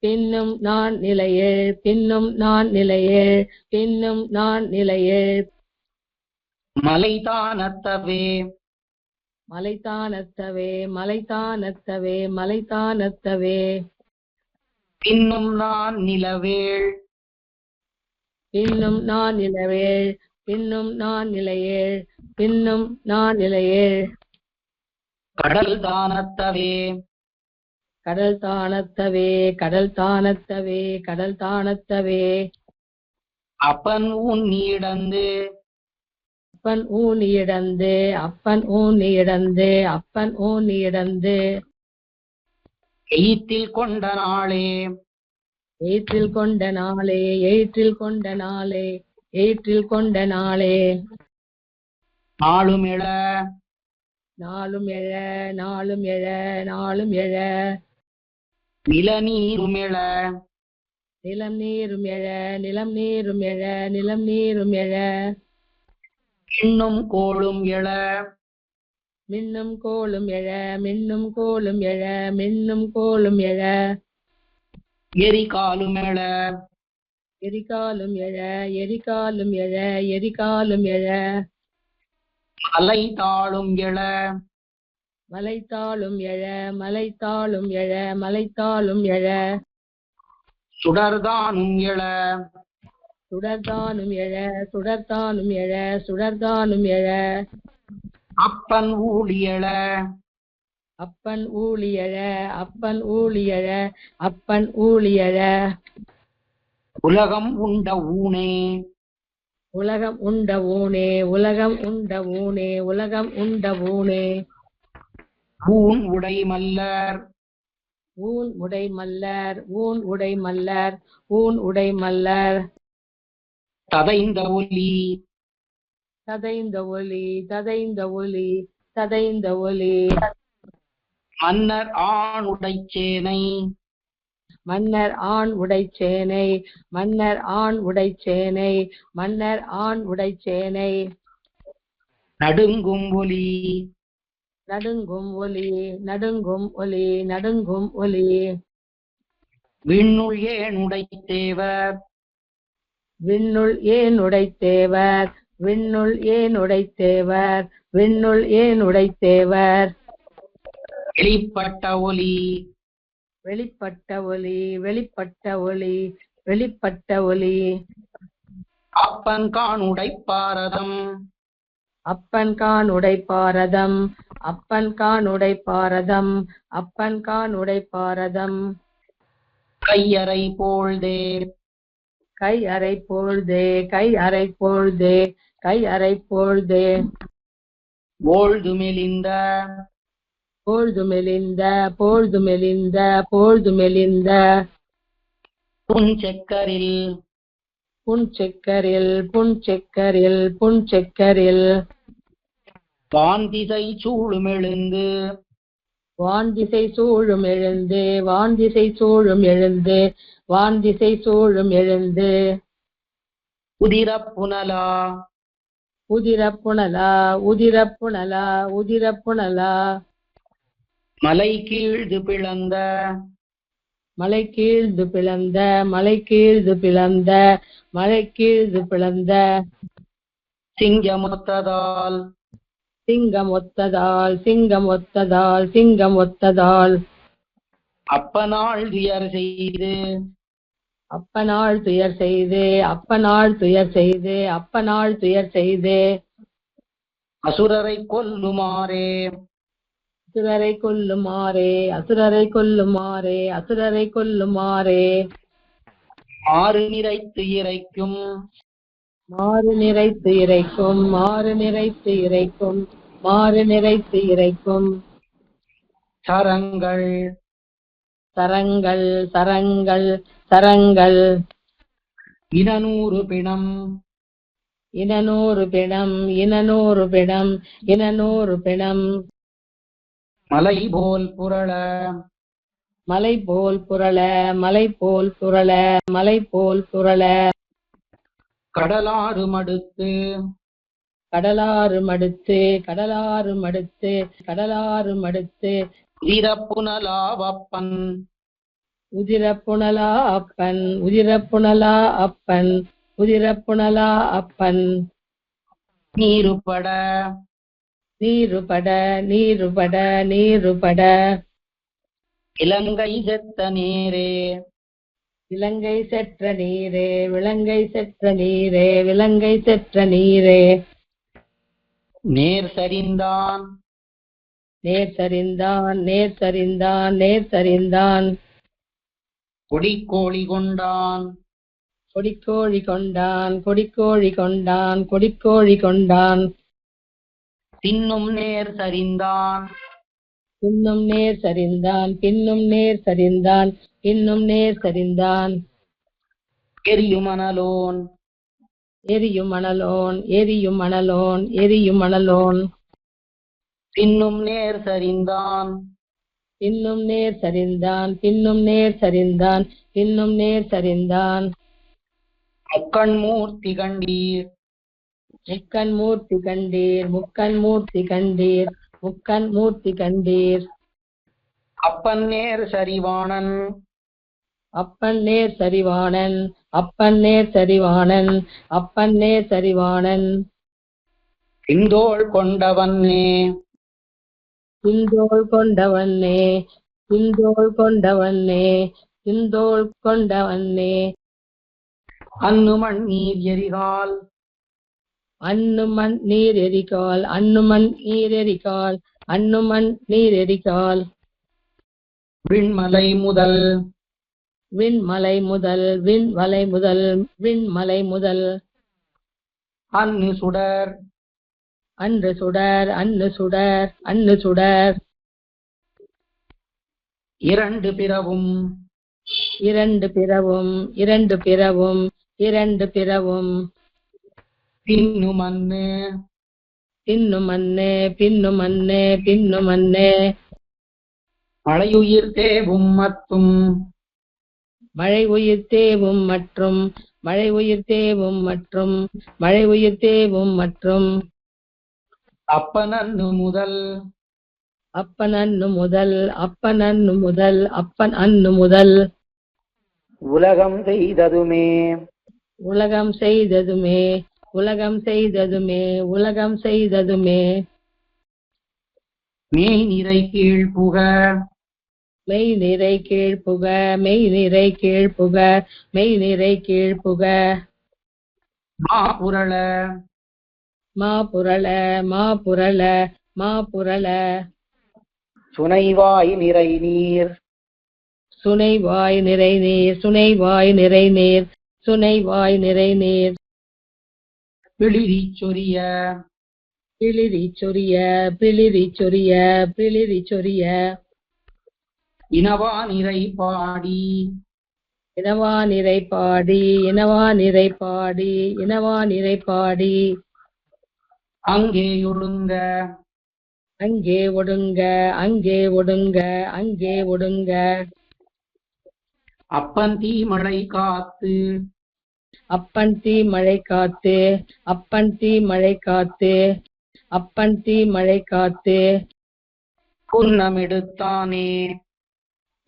[SPEAKER 4] பின்னும் நான் நிலையேள் பின்னும் நான் நிலையேள் பின்னும் நான் நிலையேள்
[SPEAKER 1] மலை தானத்தவே
[SPEAKER 4] மலைத்தானத்தவே மலைத்தானத்தவே மலைத்தானத்தவே
[SPEAKER 1] இன்னும் நான் நிலவேள்
[SPEAKER 4] பின்னும் நான் நிலவேள் பின்னும் நான் நிலையேள் பின்னும் நான் நிலையேள்
[SPEAKER 1] கடல் தானத்தவே
[SPEAKER 4] கடல் தானத்தவே கடல் தானத்தவே கடல் தானத்தவே
[SPEAKER 1] அப்பன் உன்னிடந்து
[SPEAKER 4] அப்பன் ஊனியிடந்து அப்பன் ஊனியிடந்து அப்பன் ஊனியிடந்து
[SPEAKER 1] எய்த்தில் கொண்ட நாளே
[SPEAKER 4] எயிற்றில் கொண்ட நாளே எயிற்றில் கொண்ட நாளே எயிற்றில் கொண்ட நாளே
[SPEAKER 1] நாளும் எழ
[SPEAKER 4] நாளும் எழ நாளும் எழ நாளும் எழ
[SPEAKER 1] நிலநீரும் எழ
[SPEAKER 4] நிலம் நீரும் எழ நிலம் நீரும் எழ நிலம் நீரும் எழ
[SPEAKER 1] இன்னும் கோளும் எழ
[SPEAKER 4] மின்னும் கோலும் எழ மின்னும் கோலும் எழ மின்னும் கோலும் எழ
[SPEAKER 1] எரிகாலும் எழ
[SPEAKER 4] எரிகாலும் எழ எரிகாலும் எழ எரிகாலும் எழ
[SPEAKER 1] மலை தாளும் எழ
[SPEAKER 4] மலைத்தாளும் எழ மலைத்தாளும் எழ மலைத்தாளும் எழ
[SPEAKER 1] சுடர்தானும் எழ
[SPEAKER 4] சுடர்தானும் எழ சுடர்தானும் எழ சுடர்தானும் எழ
[SPEAKER 1] அப்பன் ஊழியழ
[SPEAKER 4] அப்பன் ஊழியழ அப்பன் ஊழியழ அப்பன் ஊழியழ
[SPEAKER 1] உலகம் உண்ட ஊனே
[SPEAKER 4] உலகம் உண்ட ஊனே உலகம் உண்ட ஊனே உலகம் உண்ட ஊனே
[SPEAKER 1] ஊன் உடை மல்லர்
[SPEAKER 4] ஊன் உடை மல்லர் ஊன் உடை மல்லர் ஊன் உடை மல்லர்
[SPEAKER 1] ததைந்த ஒலி
[SPEAKER 4] ததைந்த ஒலி ததைந்த ஒலி ததைந்த ஒலி
[SPEAKER 1] மன்னர் ஆண் உடைச்சேனை
[SPEAKER 4] மன்னர் ஆண் உடைச்சேனை மன்னர் ஆண் உடைச்சேனை மன்னர் ஆண் உடைச்சேனை
[SPEAKER 1] நடுங்கும் ஒலி
[SPEAKER 4] நடுங்கும் ஒலி நடுங்கும் ஒலி நடுங்கும் ஒலி
[SPEAKER 1] விண்ணுள் ஏன் உடைத்தேவர்
[SPEAKER 4] விண்ணுள் ஏன் உடைத்தேவர் விண்ணுள் ஏன் உடைத்தேவர் விண்ணுள் ஏன் உடைத்தேவர்
[SPEAKER 1] வெளிப்பட்ட ஒளி
[SPEAKER 4] வெளிப்பட்ட ஒளி வெளிப்பட்ட ஒளி வெளிப்பட்ட ஒளி
[SPEAKER 1] அப்பன் கான் உடைப்பாரதம்
[SPEAKER 4] அப்பன் கான் உடைப்பாரதம் அப்பன் கான் உடைப்பாரதம் அப்பன் கான் உடைப்பாரதம்
[SPEAKER 1] கையறை போழ்தே
[SPEAKER 4] கை அறை போழ்தே கை அறை போழ்தே கை அறை போழ்தே
[SPEAKER 1] போழ்து மெலிந்த
[SPEAKER 4] பொழுது மெலிந்த பொழுது மெலிந்த பொழுது மெலிந்த
[SPEAKER 1] புஞ்செக்கரில்
[SPEAKER 4] புன்செக்கரில் புன்செக்கரில் புன்செக்கரில்
[SPEAKER 1] வான்திசை சூழுமெழுந்து
[SPEAKER 4] வான்திசை சூழும் எழுந்து வான்திசை சூழும் எழுந்து வான்திசை சூழும் எழுந்து
[SPEAKER 1] உதிரப்புனலா
[SPEAKER 4] உதிரப்புணலா உதிரப்புணலா உதிரப்புணலா
[SPEAKER 1] மலை கீழ்து பிளந்த
[SPEAKER 4] மலை கீழ்ந்து பிளந்த மலை கீழ்ந்து பிளந்த மலை கீழ்ந்து பிளந்த
[SPEAKER 1] சிங்கமொத்ததால்
[SPEAKER 4] சிங்கம் ஒத்ததால் சிங்கம் ஒத்ததால் சிங்கம் ஒத்ததால்
[SPEAKER 1] அப்பனாள் துயர் செய்து
[SPEAKER 4] அப்பனாள் துயர் செய்து அப்பனாள் துயர் செய்து அப்பனாள் துயர் செய்து
[SPEAKER 1] அசுரரை கொல்லுமாறே
[SPEAKER 4] அசுரரை கொல்லுமாறே அசுரரை கொல்லுமாறே அசுரரை கொல்லுமாறே
[SPEAKER 1] ஆறு நிறைத்து இறைக்கும்
[SPEAKER 4] மாறு நிறைத்து இறைக்கும் மாறு நிறைத்து இறைக்கும் மாறு நிறைத்து இறைக்கும்
[SPEAKER 1] சரங்கள்
[SPEAKER 4] சரங்கள் சரங்கள் சரங்கள்
[SPEAKER 1] இனநூறு பிணம்
[SPEAKER 4] இனநூறு பிணம் இனநூறு பிணம் இனநூறு பிணம்
[SPEAKER 1] மலை போல் புரள
[SPEAKER 4] மலை போல் புரள மலை போல் புரள மலை போல் புரள
[SPEAKER 1] கடலாறு மடுத்து
[SPEAKER 4] கடலாறு மடுத்து கடலாறு மடுத்து கடலாறு மடுத்து
[SPEAKER 1] உதிரப்புனலாவப்பன்
[SPEAKER 4] உதிரப்புணலா அப்பன் உதிரப்புணலா அப்பன் உதிரப்புணலா அப்பன்
[SPEAKER 1] நீருபட
[SPEAKER 4] நீருபட நீருபட நீருபட
[SPEAKER 1] இலங்கை செத்த நீரே
[SPEAKER 4] இலங்கை செற்ற நீரே விலங்கை செற்ற நீரே விலங்கை செற்ற நீரே
[SPEAKER 1] நேர் சரிந்தான்
[SPEAKER 4] நேர் சரிந்தான் நேர் சரிந்தான் நேர் சரிந்தான்
[SPEAKER 1] கொடிக்கோழி கொண்டான்
[SPEAKER 4] கொடிக்கோழி கொண்டான் கொடிக்கோழி கொண்டான் கொடிக்கோழி கொண்டான்
[SPEAKER 1] பின்னும் நேர் சரிந்தான்
[SPEAKER 4] பின்னும் நேர் சரிந்தான் பின்னும் நேர் சரிந்தான் பின்னும் நேர் சரிந்தான்
[SPEAKER 1] எரியுமணலோன்
[SPEAKER 4] எரியும் மணலோன் எரியும் மணலோன் எரியும் மணலோன்
[SPEAKER 1] பின்னும் நேர் சரிந்தான்
[SPEAKER 4] பின்னும் நேர் சரிந்தான் பின்னும் நேர் சரிந்தான் பின்னும் நேர் சரிந்தான்
[SPEAKER 1] முக்கண் மூர்த்தி கண்டீர்
[SPEAKER 4] முக்கண் மூர்த்தி கண்டீர் முக்கண் மூர்த்தி கண்டீர் முக்கண் மூர்த்தி கண்டீர்
[SPEAKER 1] அப்பன் நேர் சரிவாணன்
[SPEAKER 4] அப்பன் நேர் சரிவாணன் அப்பன் நேர் சரிவாணன் அப்பன் நேர் சரிவாணன்
[SPEAKER 1] பிந்தோள் கொண்டவன்னே
[SPEAKER 4] பிந்தோள் கொண்டவன்னே பிந்தோள் கொண்டவன்னே பிந்தோள் கொண்டவன்னே
[SPEAKER 1] அன்னுமண் நீர் எரிகால்
[SPEAKER 4] அன்னுமன் நீர் எரிகால் அன்னுமன் நீர் எரிகால் அன்னுமன் நீர் எரிகால்
[SPEAKER 1] விண்மலை முதல்
[SPEAKER 4] விண்மலை முதல் விண்மலை முதல் விண்மலை முதல்
[SPEAKER 1] அன்னு சுடர்
[SPEAKER 4] அன்று சுடர் அன்னு சுடர் அன்னு சுடர்
[SPEAKER 1] இரண்டு பிறவும்
[SPEAKER 4] இரண்டு பிறவும் இரண்டு பிறவும் இரண்டு பிறவும்
[SPEAKER 1] பின்னு மண்ணு
[SPEAKER 4] பின்னு மண்ணே பின்னு மண்ணே பின்னு மண்ணே
[SPEAKER 1] மழையுயிர் தேவும் மற்றும்
[SPEAKER 4] மழை உயிர் தேவும் மற்றும் மழை உயிர் தேவும் மற்றும் மழை உயிர் தேவும் மற்றும்
[SPEAKER 1] அப்பன் அன்னு முதல்
[SPEAKER 4] அப்பன் அன்னு முதல் அப்பன் அன்னு முதல் அப்பன் அன்னு முதல்
[SPEAKER 1] உலகம் செய்ததுமே
[SPEAKER 4] உலகம் செய்ததுமே உலகம் செய்ததுமே உலகம் செய்ததுமே.
[SPEAKER 1] மெய் நிறை கீழ் புக
[SPEAKER 4] மெய் நிறை கீழ் புக மெய் நிறை கீழ் புக மெய் நிறை கீழ் புக.
[SPEAKER 1] மா புரள
[SPEAKER 4] மா புரள மா புரள மா புரள.
[SPEAKER 1] சுனைவாய் நிறை நீர்
[SPEAKER 4] சுனைவாய் நிறை நீர் சுனைவாய் நிறை நீர் சுனைவாய் நிறை நீர்.
[SPEAKER 1] பிளிரி சொரிய
[SPEAKER 4] பிளிரி சொரிய பிளிரி சொரிய பிளிரி சொரிய.
[SPEAKER 1] இனவா நிறை பாடி
[SPEAKER 4] இனவா நிறை பாடி இனவா நிறை பாடி இனவா நிறை பாடி.
[SPEAKER 1] அங்கே ஒடுங்க
[SPEAKER 4] அங்கே ஒடுங்க அங்கே ஒடுங்க அங்கே ஒடுங்க.
[SPEAKER 1] அப்பந்தி மழை காத்து
[SPEAKER 4] அப்பன் தீ மழை காத்து அப்பன் தீ மழை காத்து அப்பன் தீ மழை காத்து.
[SPEAKER 1] குன்னம் எடுத்தானே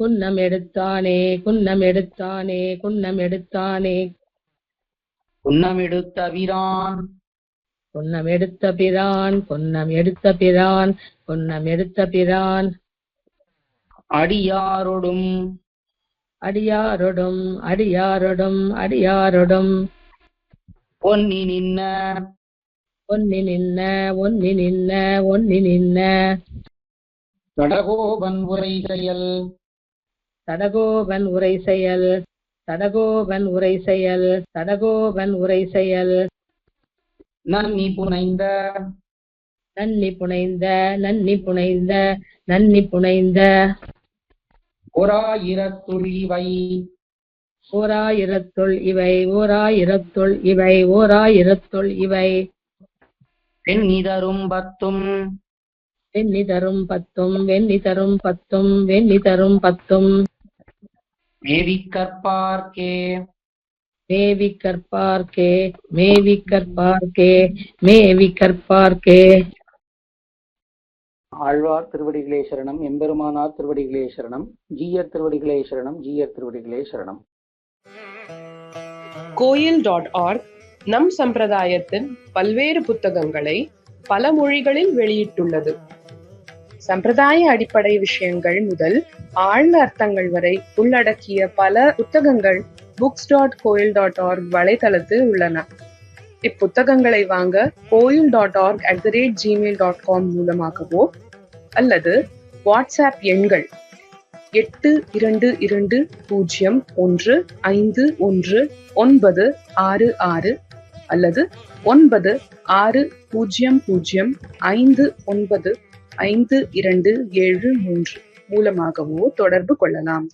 [SPEAKER 4] குன்னம் எடுத்தானே குன்னம் எடுத்தானே குன்னம் எடுத்தானே.
[SPEAKER 1] குன்னம் எடுத்த வீரான்
[SPEAKER 4] குன்னம் எடுத்த பிரான் குன்னம் எடுத்த பிரான் குன்னம் எடுத்த பிரான்.
[SPEAKER 1] அடியாரொடும்
[SPEAKER 4] அடியாரொடும் அடியாரொடும் அடியாரொடும்.
[SPEAKER 1] பொன்னி நின்ன
[SPEAKER 4] ஒன்னி நின்ன ஒன்னி நின்ன ஒன்னி நின்ன.
[SPEAKER 1] கடகோபன் உரை செயல்
[SPEAKER 4] தடகோபன் உரை செயல் தடகோபன் உரை செயல் தடகோபன் உரை செயல்.
[SPEAKER 1] நன்னி புனைந்த
[SPEAKER 4] நன்னி புனைந்த நன்னி புனைந்த நன்னி புனைந்த.
[SPEAKER 1] ஓராயிரத்துள் இவை
[SPEAKER 4] ஓராயிரத்துள் இவை ஓராயிரத்துள் இவை ஓராயிரத்துள் இவை.
[SPEAKER 1] பெண்ணி தரும் பத்தும்
[SPEAKER 4] வெண்ணி தரும் பத்தும் வெண்ணி தரும் பத்தும் வெண்ணி தரும் பத்தும்.
[SPEAKER 1] மேவி கற்பார்க்கே
[SPEAKER 4] மேவி கற்பார்க்கே மேவி கற்பார்க்கே மேவி கற்பார்க்கே.
[SPEAKER 1] ஆழ்வார் திருவடிகளே சரணம், எம்பெருமானார் திருவடிகளே சரணம், ஜீயர் திருவடிகளே சரணம், ஜீயர் திருவடிகளே சரணம்.
[SPEAKER 5] கோயில்.org நம் சம்பிரதாயத்தின் பல்வேறு புத்தகங்களை பல மொழிகளில் வெளியிட்டுள்ளது. சம்பிரதாய அடிப்படை விஷயங்கள் முதல் ஆழ்ந்த அர்த்தங்கள் வரை உள்ளடக்கிய பல புத்தகங்கள் books.coil.org வலைத்தளத்தில் உள்ளன. இப்புத்தகங்களை வாங்க coil.org@gmail.com மூலமாகவோ அல்லது வாட்ஸ்அப் எண்கள் 8220151966 அல்லது 9600595273 மூலமாகவோ தொடர்பு கொள்ளலாம்.